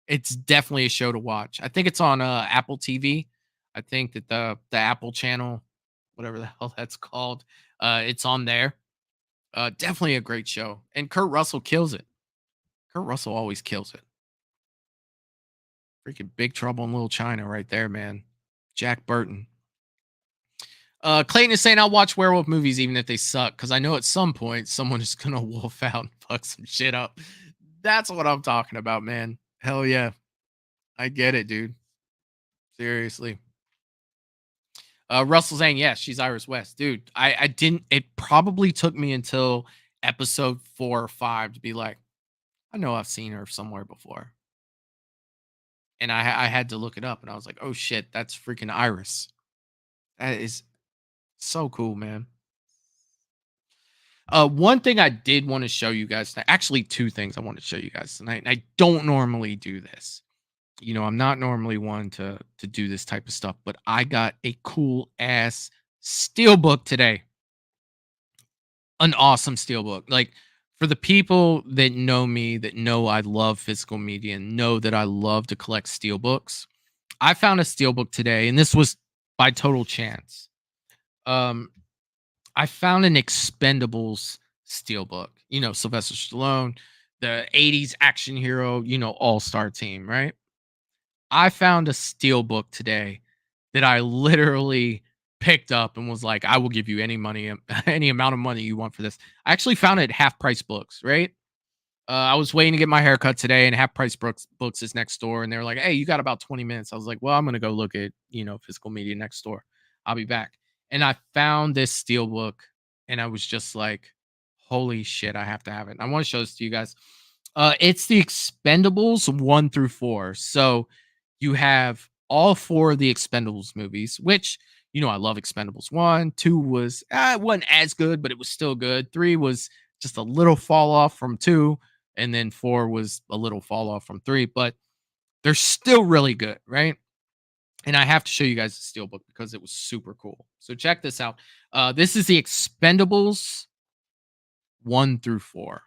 it's definitely a show to watch. I think it's on Apple TV. I think that the Apple channel, whatever the hell that's called, it's on there. Definitely a great show. And Kurt Russell kills it. Kurt Russell always kills it. Freaking Big Trouble in Little China right there, man. Jack Burton. Clayton is saying I'll watch werewolf movies even if they suck, because I know at some point someone is gonna wolf out and fuck some shit up. That's what I'm talking about, man. Hell yeah. I get it, dude. Seriously. Russell saying, yes, she's Iris West. Dude, I didn't, it probably took me until episode 4 or 5 to be like, I know I've seen her somewhere before. And I had to look it up, and I was like, oh shit, that's freaking Iris. That is so cool, man. One thing I did want to show you guys, actually two things I want to show you guys tonight. And I don't normally do this. I'm not normally one to do this type of stuff, but I got a cool ass steelbook today. An awesome steelbook. Like, for the people that know me, that know I love physical media and know that I love to collect steelbooks, I found a steelbook today, and this was by total chance. I found an Expendables steelbook. Sylvester Stallone, the 80s action hero, all-star team, right? I found a steelbook today that I literally picked up and was like, I will give you any money, any amount of money you want for this. I actually found it at Half Price Books, right? I was waiting to get my haircut today, and Half Price Books is next door, and they were like, hey, you got about 20 minutes. I was like, well, I'm going to go look at, physical media next door. I'll be back. And I found this steelbook, and I was just like, holy shit, I have to have it. And I want to show this to you guys. It's the Expendables 1 through 4. So you have all 4 of the Expendables movies, which, I love Expendables 1. 2 was, it wasn't as good, but it was still good. 3 was just a little fall off from 2. And then 4 was a little fall off from 3, but they're still really good, right? And I have to show you guys the steelbook because it was super cool. So check this out. This is the Expendables 1 through 4.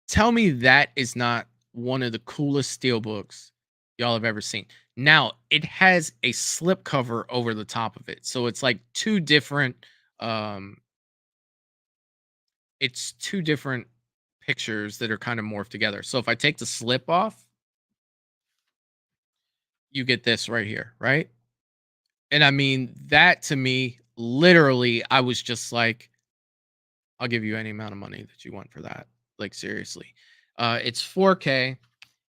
Tell me that is not one of the coolest steelbooks y'all have ever seen. Now, it has a slip cover over the top of it. So it's like two different pictures that are kind of morphed together. So if I take the slip off, you get this right here, right? And I mean, that to me, literally, I was just like, I'll give you any amount of money that you want for that. Like, seriously. It's 4K.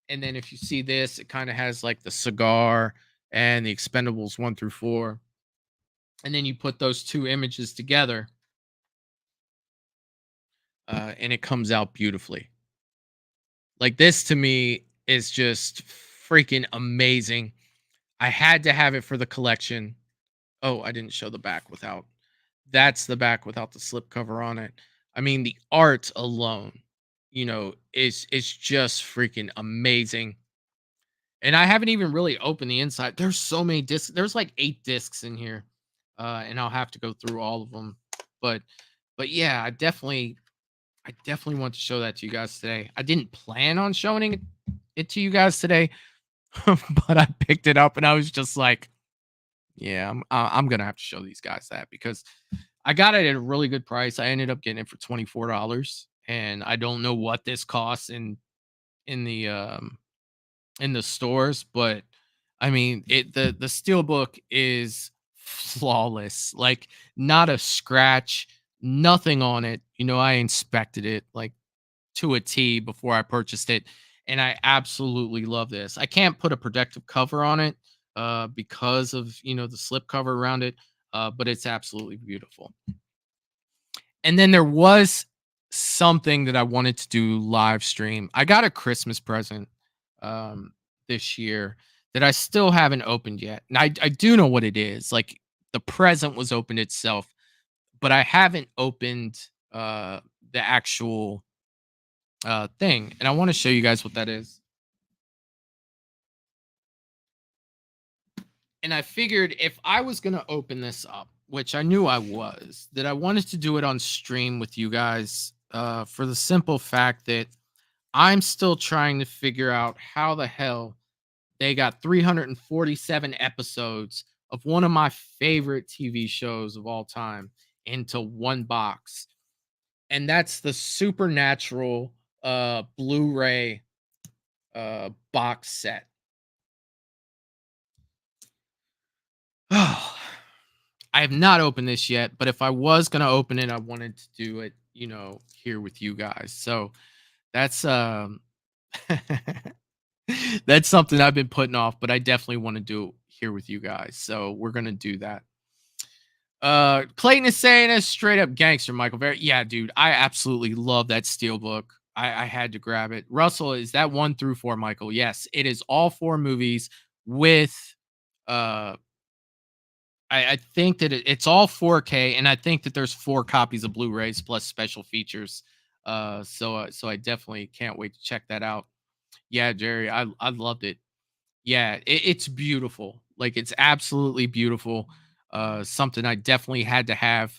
And then if you see this, it kind of has like the cigar and the Expendables 1 through 4. and then you put those two images together, and it comes out beautifully. Like, this to me is just freaking amazing. I had to have it for the collection. Oh, I didn't show the back without. That's the back without the slipcover on it. I mean, the art alone, is just freaking amazing. And I haven't even really opened the inside. There's so many discs. There's like 8 discs in here. And I'll have to go through all of them. But yeah, I definitely want to show that to you guys today. I didn't plan on showing it to you guys today, but I picked it up and I was just like, yeah, I'm gonna have to show these guys that, because I got it at a really good price. I ended up getting it for $24, and I don't know what this costs in the stores, but I mean, the steelbook is flawless. Like, not a scratch, nothing on it. I inspected it like to a T before I purchased it, and I absolutely love this. I can't put a protective cover on it because of the slip cover around it, but it's absolutely beautiful. And then there was something that I wanted to do live stream. I got a Christmas present this year that I still haven't opened yet. And I do know what it is. Like, the present was opened itself, but I haven't opened the actual thing. And I want to show you guys what that is. And I figured if I was going to open this up, which I knew I was, that I wanted to do it on stream with you guys for the simple fact that I'm still trying to figure out how the hell they got 347 episodes of one of my favorite TV shows of all time into one box. And that's the Supernatural Blu-ray box set. Oh, I have not opened this yet, but if I was going to open it, I wanted to do it, here with you guys. So that's that's something I've been putting off, but I definitely want to do it here with you guys. So we're going to do that. Clayton is saying a straight up gangster, Michael. Yeah, dude, I absolutely love that steelbook. I had to grab it. Russell, is that 1 through 4, Michael? Yes, it is all 4 movies with I think that it's all 4K, and I think that there's 4 copies of Blu-rays plus special features. So I definitely can't wait to check that out. Yeah, Jerry, I loved it. Yeah, it's beautiful. Like, it's absolutely beautiful. Something I definitely had to have.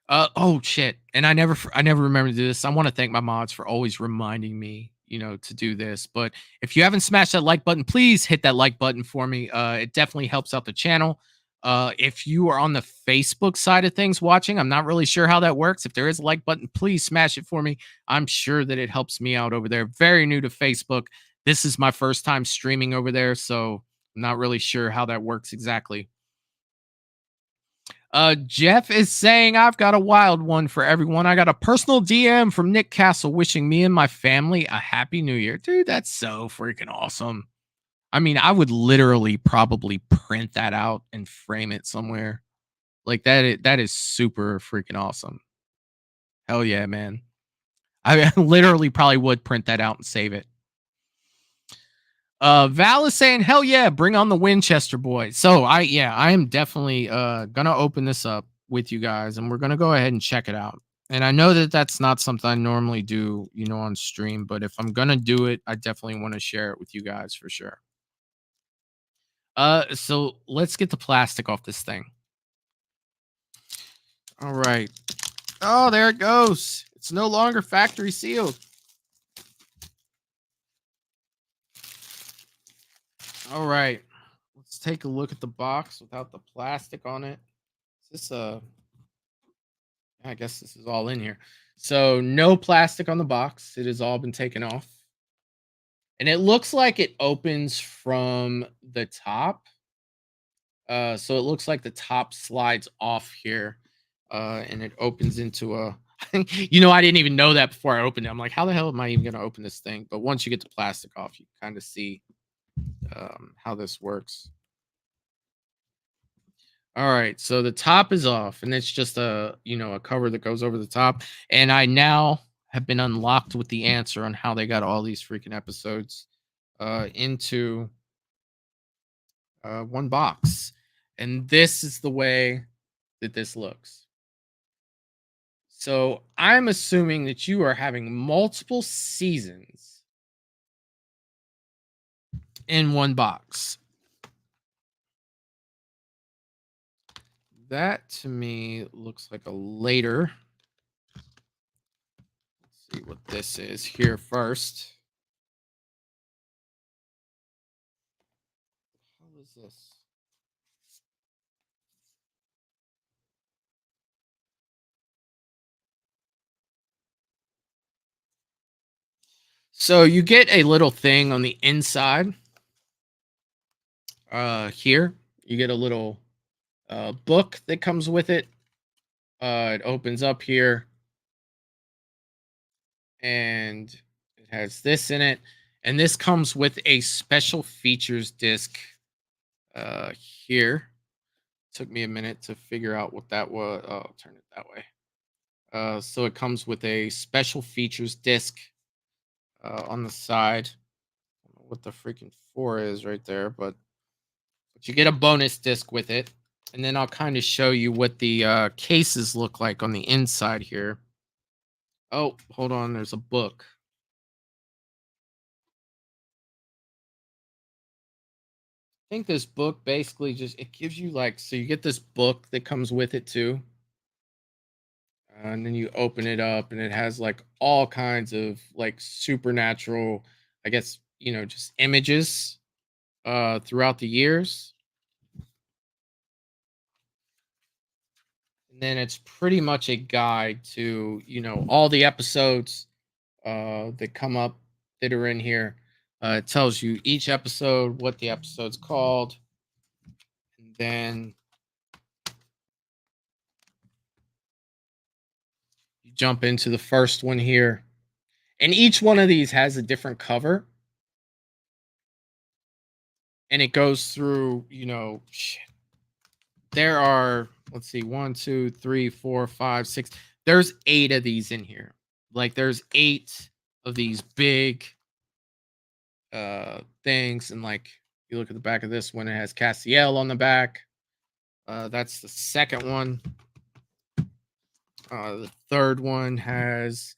Oh shit, and I never remember to do this. I want to thank my mods for always reminding me, to do this. But if you haven't smashed that like button, please hit that like button for me. It definitely helps out the channel. If you are on the Facebook side of things watching, I'm not really sure how that works. If there is a like button, please smash it for me. I'm sure that it helps me out over there. Very new to Facebook. This is my first time streaming over there, so I'm not really sure how that works exactly. Jeff is saying, I've got a wild one for everyone. I got a personal DM from Nick Castle wishing me and my family a happy new year. Dude, that's so freaking awesome. I mean, I would literally probably print that out and frame it somewhere. Like, that is super freaking awesome. Hell yeah, man. I literally probably would print that out and save it. Val is saying, hell yeah, bring on the Winchester boys. So I am definitely gonna open this up with you guys, and we're gonna go ahead and check it out. And I know that that's not something I normally do, on stream, but if I'm gonna do it, I definitely want to share it with you guys for sure. So let's get the plastic off this thing. All right. Oh, there it goes. It's no longer factory sealed. All right, let's take a look at the box without the plastic on it. Is this I guess this is all in here. So no plastic on the box. It has all been taken off. And it looks like it opens from the top. So it looks like the top slides off here. And it opens into a I didn't even know that before I opened it. I'm like, how the hell am I even going to open this thing? But once you get the plastic off, you kind of see how this works. All right, so the top is off, and it's just a a cover that goes over the top. And I now have been unlocked with the answer on how they got all these freaking episodes into one box. And this is the way that this looks. So I'm assuming that you are having multiple seasons in one box. That to me looks like a later. Let's see what this is here first. How is this? So you get a little thing on the inside. Here you get a little book that comes with it. It opens up here, and it has this in it, and this comes with a special features disc. Here, took me a minute to figure out what that was. Oh, I'll turn it that way. So it comes with a special features disc on the side. I don't know what the freaking 4 is right there, but you get a bonus disc with it. And then I'll kind of show you what the cases look like on the inside here. Oh, hold on. There's a book. I think this book basically just, it gives you like, so you get this book that comes with it too. And then you open it up and it has like all kinds of like supernatural, I guess, just images throughout the years. And then it's pretty much a guide to, all the episodes that come up that are in here. It tells you each episode, what the episode's called. And then you jump into the first one here. And each one of these has a different cover. And it goes through, there are, let's see, 1, 2, 3, 4, 5, 6. There's 8 of these in here. Like there's 8 of these big things. And like you look at the back of this one, it has Castiel on the back. That's the second one. The third one has,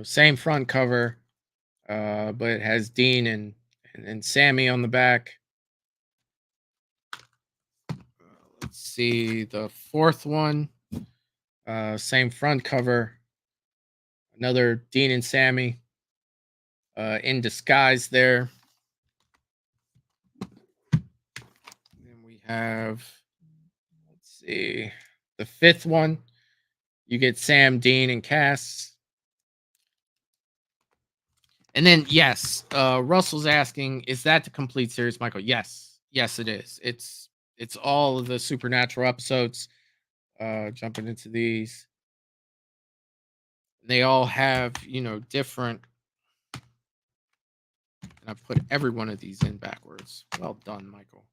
same front cover, but it has Dean and Sammy on the back. Let's see, the fourth one, same front cover, another Dean and Sammy in disguise there. And we have, let's see, the fifth one. You get Sam, Dean, and Cass. And then, yes, Russell's asking, is that the complete series, Michael? Yes. Yes, it is. It's all of the supernatural episodes. Jumping into these. They all have, different. And I put every one of these in backwards. Well done, Michael.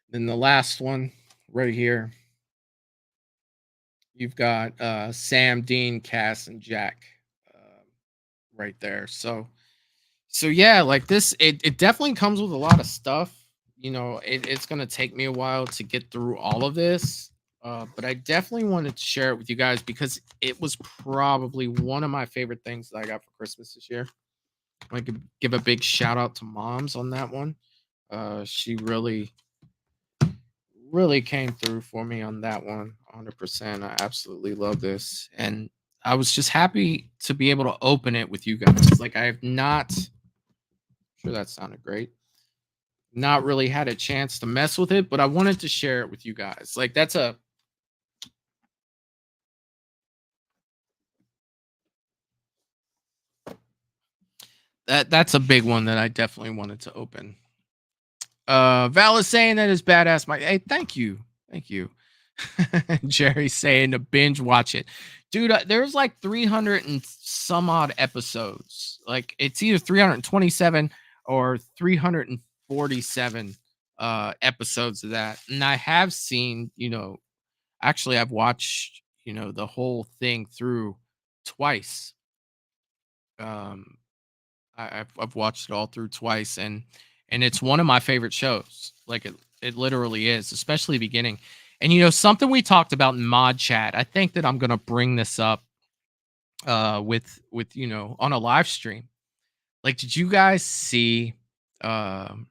Then the last one right here. You've got Sam, Dean, Cass, and Jack right there. So yeah, like this, it definitely comes with a lot of stuff. It's going to take me a while to get through all of this. But I definitely wanted to share it with you guys because it was probably one of my favorite things that I got for Christmas this year. I could give a big shout out to Moms on that one. She really came through for me on that one 100%. I absolutely love this. And I was just happy to be able to open it with you guys. Like I have not, sure that sounded great. Not really had a chance to mess with it, but I wanted to share it with you guys. Like that's a big one that I definitely wanted to open. Val is saying that is badass, Mike. Hey, thank you. Jerry saying to binge watch it. Dude, there's like 300 and some odd episodes. Like it's either 327 or 347 episodes of that. And I have seen, actually I've watched, the whole thing through twice. Um I've watched it all through twice, and it's one of my favorite shows. Like it literally is, especially the beginning. And something we talked about in mod chat. I think that I'm gonna bring this up with on a live stream. Like, did you guys see um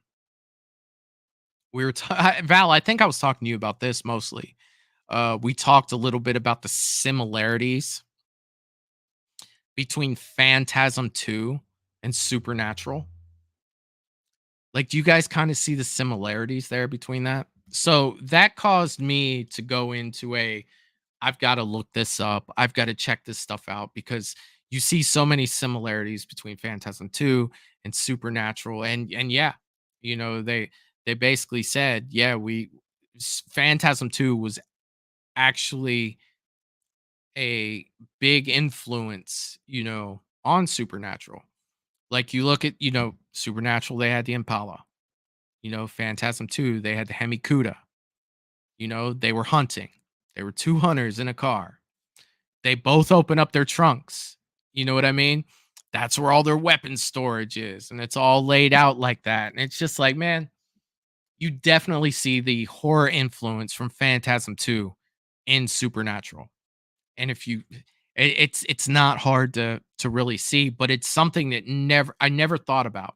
we were Val, I think I was talking to you about this mostly. We talked a little bit about the similarities between Phantasm 2 and Supernatural. Like, do you guys kind of see the similarities there between that? So that caused me to go into I've got to look this up. I've got to check this stuff out because you see so many similarities between Phantasm 2 and Supernatural. And yeah, they basically said, yeah, Phantasm 2 was actually a big influence, on Supernatural. Like you look at, Supernatural, they had the Impala. Phantasm 2, they had the Hemi-Cuda. They were hunting. They were two hunters in a car. They both open up their trunks. You know what I mean? That's where all their weapon storage is. And it's all laid out like that. And it's just like, man, you definitely see the horror influence from Phantasm 2 in Supernatural. And if you it's not hard to really see, but it's something that I never thought about.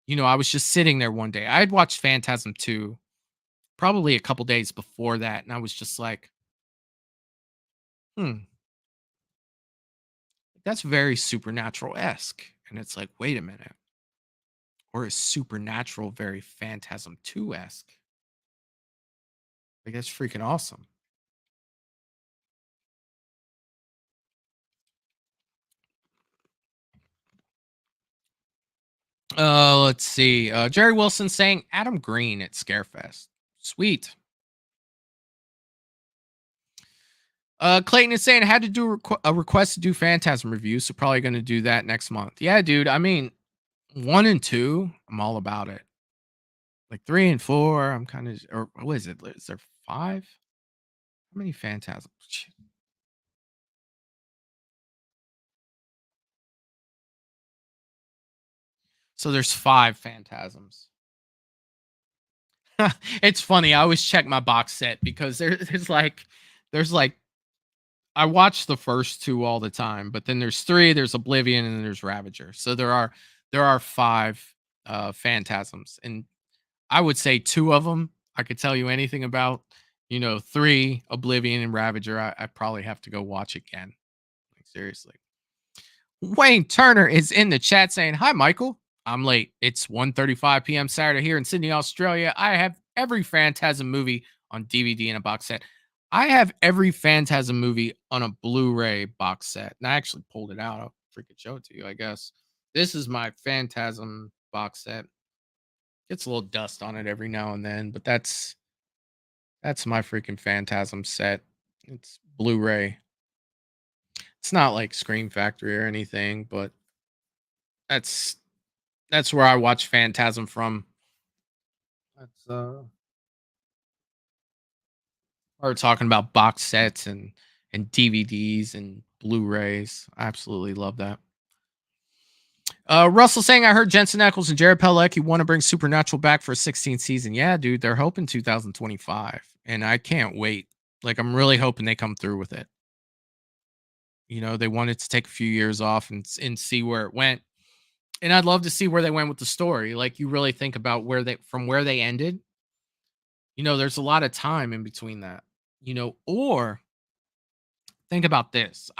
I was just sitting there one day. I had watched Phantasm 2 probably a couple days before that, and I was just like, "Hmm, that's very Supernatural-esque." And it's like, "Wait a minute. Or is Supernatural very Phantasm 2-esque?" Like, that's freaking awesome. Let's see. Jerry Wilson saying Adam Green at Scarefest. Sweet. Clayton is saying I had to do a request to do Phantasm review, so probably going to do that next month. Yeah, dude. I mean, 1 and 2, I'm all about it. Like 3 and 4, I'm kind of, or what is it? Is there 5? How many Phantasms? Shit. So there's 5 Phantasms. It's funny. I always check my box set because there's like I watch the first 2 all the time, but then there's 3, there's Oblivion, and then there's Ravager. So there are 5 Phantasms, and I would say 2 of them I could tell you anything about. 3, Oblivion and Ravager, I probably have to go watch again. Like, seriously. Wayne Turner is in the chat saying, "Hi, Michael. I'm late. It's 1:35 p.m. Saturday here in Sydney, Australia. I have every Phantasm movie on DVD in a box set. I have every Phantasm movie on a Blu-ray box set." And I actually pulled it out. I'll freaking show it to you, I guess. This is my Phantasm box set. Gets a little dust on it every now and then, but that's my freaking Phantasm set. It's Blu-ray. It's not like Scream Factory or anything, but that's that's where I watch Phantasm from. That's we're talking about box sets and DVDs and Blu-rays. I absolutely love that. Russell saying, I heard Jensen Ackles and Jared Padalecki want to bring Supernatural back for a 16th season. Yeah, dude, they're hoping 2025, and I can't wait. Like, I'm really hoping they come through with it. They wanted to take a few years off and see where it went, and I'd love to see where they went with the story. Like, you really think about where they ended. There's a lot of time in between that. Or think about this.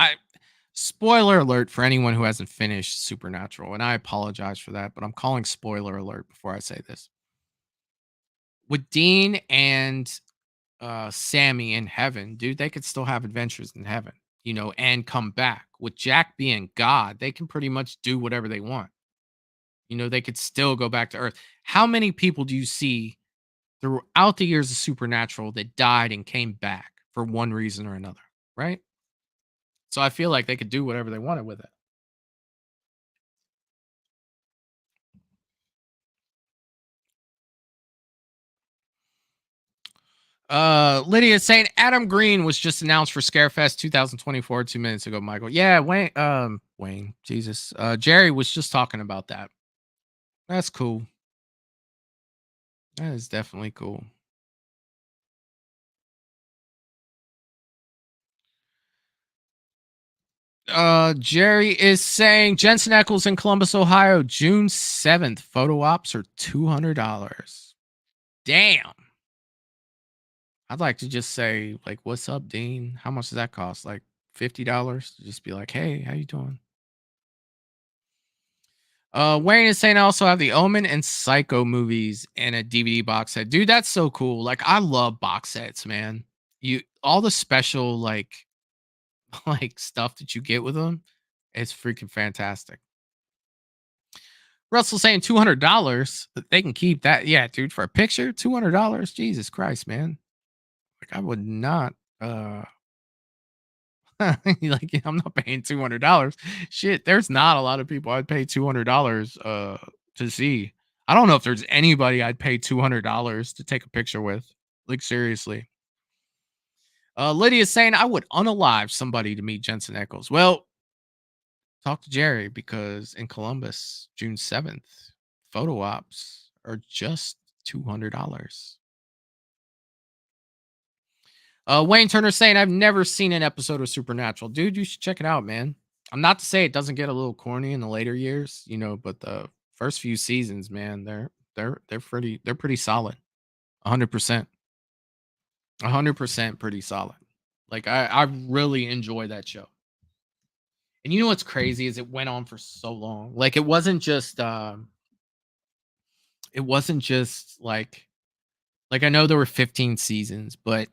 Spoiler alert for anyone who hasn't finished Supernatural, and I apologize for that, but I'm calling spoiler alert before I say this. With Dean and Sammy in heaven, dude, they could still have adventures in heaven, and come back. With Jack being God, they can pretty much do whatever they want. They could still go back to Earth. How many people do you see throughout the years of Supernatural that died and came back for one reason or another, right? So I feel like they could do whatever they wanted with it. Lydia saying Adam Green was just announced for Scarefest 2024 2 minutes ago, Michael. Yeah, Wayne, Jesus. Jerry was just talking about that. That's cool. That is definitely cool. Jerry is saying Jensen Ackles in Columbus, Ohio, June 7th. Photo ops are $200. Damn. I'd like to just say, like, what's up, Dean? How much does that cost? Like $50? Just be like, hey, how you doing? Wayne is saying I also have the Omen and Psycho movies and a DVD box set. Dude, that's so cool. Like, I love box sets, man. All the special like like stuff that you get with them, it's freaking fantastic. Russell saying $200. They can keep that. Yeah, dude, for a picture, $200. Jesus Christ, man. Like, I would not like, I'm not paying $200. Shit, there's not a lot of people I'd pay $200 to see. I don't know if there's anybody I'd pay $200 to take a picture with. Like, seriously. Lydia's saying I would unalive somebody to meet Jensen Ackles. Well, talk to Jerry, because in Columbus, June 7th, photo ops are just $200. Wayne Turner saying I've never seen an episode of Supernatural. Dude, you should check it out, man. I'm not to say it doesn't get a little corny in the later years, but the first few seasons, man, they're pretty solid. 100%. 100% pretty solid. Like, I really enjoy that show. And you know what's crazy is it went on for so long. Like, it wasn't just like I know there were 15 seasons, but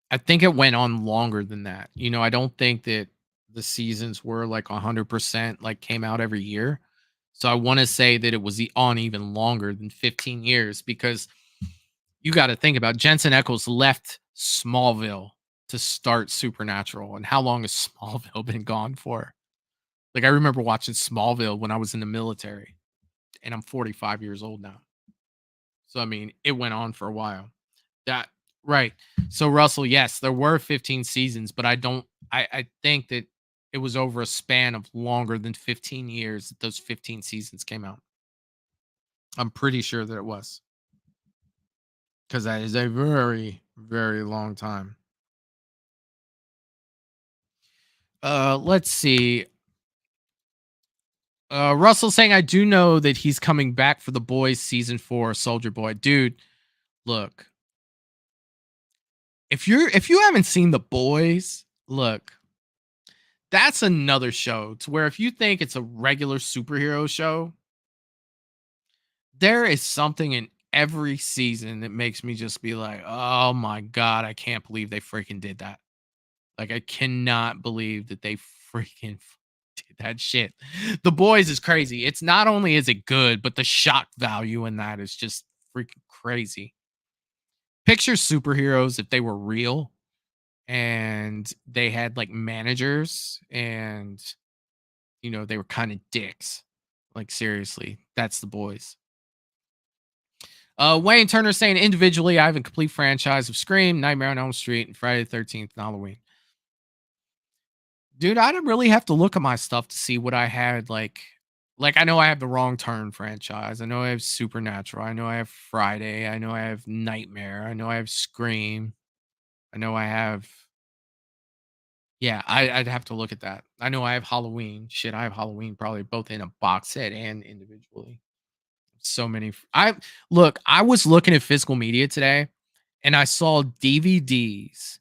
I think it went on longer than that. I don't think that the seasons were like 100% like came out every year. So I want to say that it was on even longer than 15 years, because you got to think about Jensen Ackles left Smallville to start Supernatural. And how long has Smallville been gone for? Like, I remember watching Smallville when I was in the military, and I'm 45 years old now. So, I mean, it went on for a while. Right. So, Russell, yes, there were 15 seasons, but I think that it was over a span of longer than 15 years that those 15 seasons came out. I'm pretty sure that it was, because that is a very, very long time. Let's see. Russell saying I do know that he's coming back for The Boys season 4, Soldier Boy. Dude, look. If you haven't seen The Boys, look. That's another show to where if you think it's a regular superhero show, there is something in every season that makes me just be like, oh my God, I can't believe they freaking did that. Like, I cannot believe that they freaking did that shit. The Boys is crazy. It's not only is it good, but the shock value in that is just freaking crazy. Picture superheroes if they were real and they had like managers and they were kind of dicks. Like, seriously, that's The Boys. Wayne Turner saying individually, I have a complete franchise of Scream, Nightmare on Elm Street, and Friday the 13th and Halloween. Dude, I didn't really have to look at my stuff to see what I had. Like I know I have the Wrong Turn franchise. I know I have Supernatural. I know I have Friday. I know I have Nightmare. I know I have Scream. I know I have. Yeah, I'd have to look at that. I know I have Halloween. Shit, I have Halloween probably both in a box set and individually. So many. I was looking at physical media today, and I saw DVDs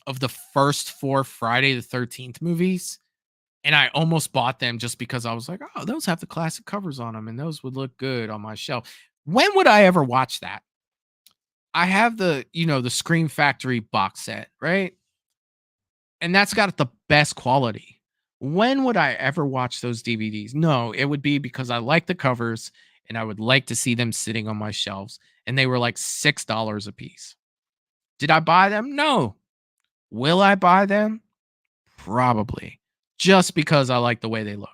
of the first 4 Friday the 13th movies, and I almost bought them just because I was like, oh, those have the classic covers on them, and those would look good on my shelf. When would I ever watch that? I have the Scream Factory box set, right? And that's got the best quality. When would I ever watch those DVDs? No, it would be because I like the covers and I would like to see them sitting on my shelves. And they were like $6 a piece. Did I buy them? No. Will I buy them? Probably. Just because I like the way they look.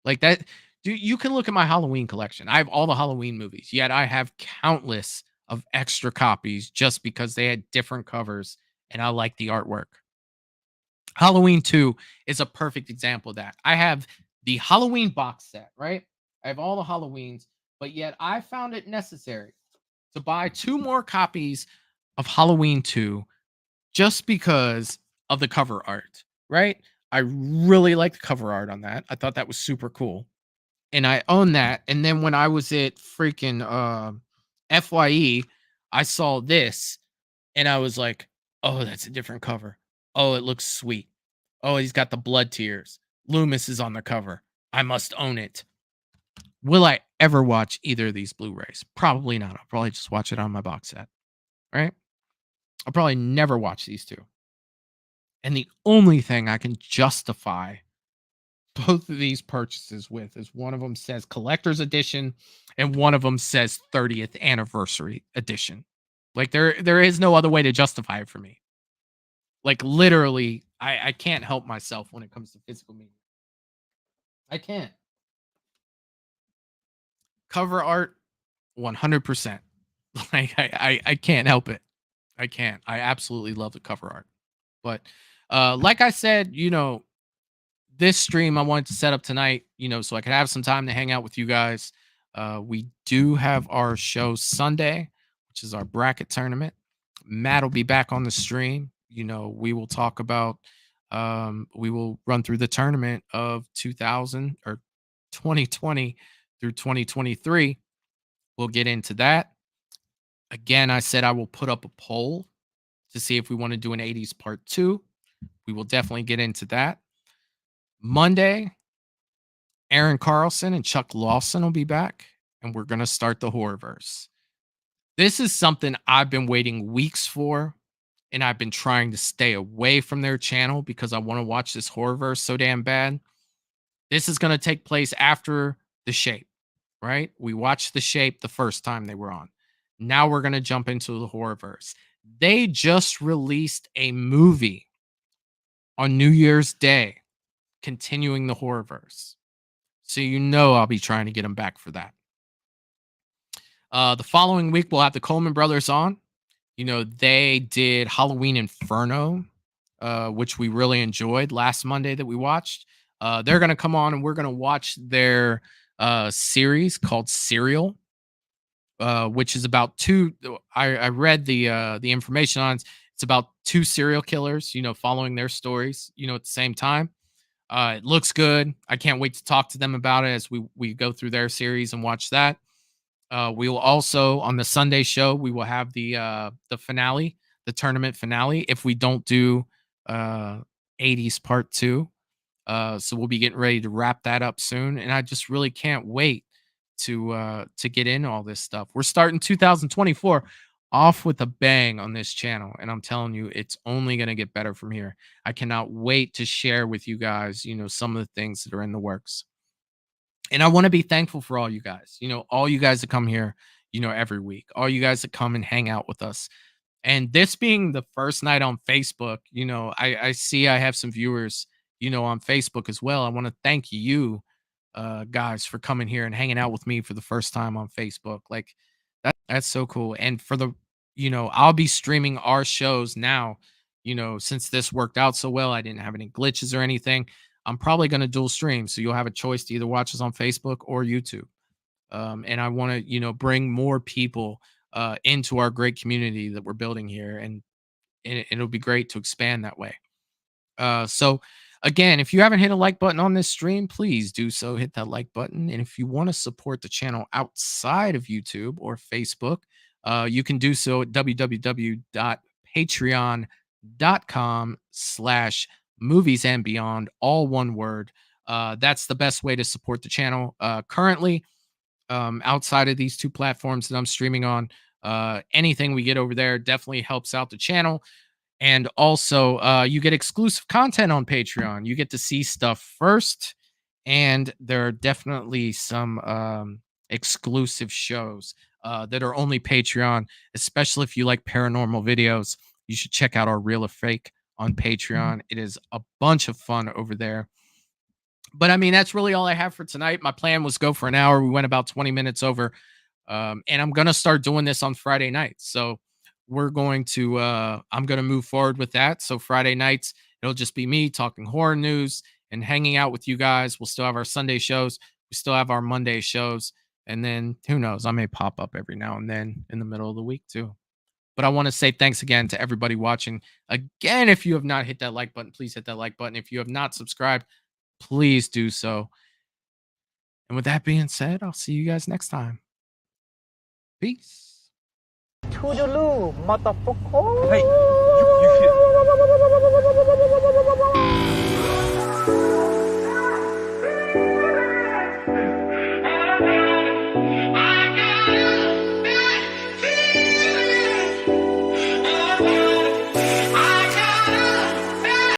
Like that. Dude, you can look at my Halloween collection. I have all the Halloween movies, yet I have countless of extra copies just because they had different covers and I like the artwork. Halloween 2 is a perfect example of that. I have the Halloween box set, right? I have all the Halloweens, but yet I found it necessary to buy 2 more copies of Halloween 2 just because of the cover art, right? I really like the cover art on that. I thought that was super cool. And I own that. And then when I was at freaking FYE, I saw this and I was like, oh, that's a different cover. Oh, it looks sweet. Oh, he's got the blood tears. Loomis is on the cover. I must own it. Will I ever watch either of these Blu-rays? Probably not. I'll probably just watch it on my box set. Right? I'll probably never watch these two. And the only thing I can justify both of these purchases with is one of them says collector's edition and one of them says 30th anniversary edition. Like there is no other way to justify it for me. Like literally, I can't help myself when it comes to physical media. I can't. Cover art, 100%. Like I can't help it. I can't. I absolutely love the cover art. But like I said, this stream I wanted to set up tonight, so I could have some time to hang out with you guys. We do have our show Sunday, which is our bracket tournament. Matt will be back on the stream. We will talk about, we will run through the tournament of 2000 or 2020 through 2023. We'll get into that. Again, I said I will put up a poll to see if we want to do an 80s part 2. We will definitely get into that. Monday, Aaron Carlson and Chuck Lawson will be back, and we're going to start the Horrorverse. This is something I've been waiting weeks for, and I've been trying to stay away from their channel because I want to watch this Horrorverse so damn bad. This is going to take place after The Shape, right? We watched The Shape the first time they were on. Now we're going to jump into the Horrorverse. They just released a movie on New Year's Day continuing the Horrorverse. So I'll be trying to get them back for that. The following week, we'll have the Coleman brothers on. They did Halloween Inferno, which we really enjoyed last Monday that we watched. They're going to come on and we're going to watch their series called Serial, which is about I read the information on it. It's about 2 serial killers, following their stories, at the same time. It looks good. I can't wait to talk to them about it as we go through their series and watch that. We will also, on the Sunday show, we will have the finale, the tournament finale, if we don't do 80s part 2. So we'll be getting ready to wrap that up soon. And I just really can't wait to get in all this stuff. We're starting 2024 off with a bang on this channel, and I'm telling you, it's only going to get better from here. I cannot wait to share with you guys, some of the things that are in the works. And I want to be thankful for all you guys, all you guys that come here, every week, all you guys that come and hang out with us. And this being the first night on Facebook, I see I have some viewers, on Facebook as well. I want to thank you guys for coming here and hanging out with me for the first time on Facebook. Like that's so cool. And for the I'll be streaming our shows now, since this worked out so well, I didn't have any glitches or anything. I'm probably going to dual stream, so you'll have a choice to either watch us on Facebook or YouTube. And I want to bring more people into our great community that we're building here, and it'll be great to expand that way. So again, if you haven't hit a like button on this stream, please do so. Hit that like button. And if you want to support the channel outside of YouTube or Facebook, you can do so at www.patreon.com/moviesandbeyond, all one word. That's the best way to support the channel. Currently, outside of these 2 platforms that I'm streaming on, anything we get over there definitely helps out the channel. And also, you get exclusive content on Patreon. You get to see stuff first, and there are definitely some exclusive shows that are only Patreon, especially if you like paranormal videos. You should check out our Real or Fake on Patreon. It is a bunch of fun over there. But I mean, that's really all I have for tonight. My plan was go for an hour. We went about 20 minutes over. And I'm gonna start doing this on Friday nights. So we're going to I'm gonna move forward with that. So Friday nights, it'll just be me talking horror news and hanging out with you guys. We'll still have our Sunday shows, we still have our Monday shows, and then who knows, I may pop up every now and then in the middle of the week too. But I want to say thanks again to everybody watching. Again, if you have not hit that like button, please hit that like button. If you have not subscribed, please do so. And with that being said, I'll see you guys next time. Peace. Toodaloo, motherfucker.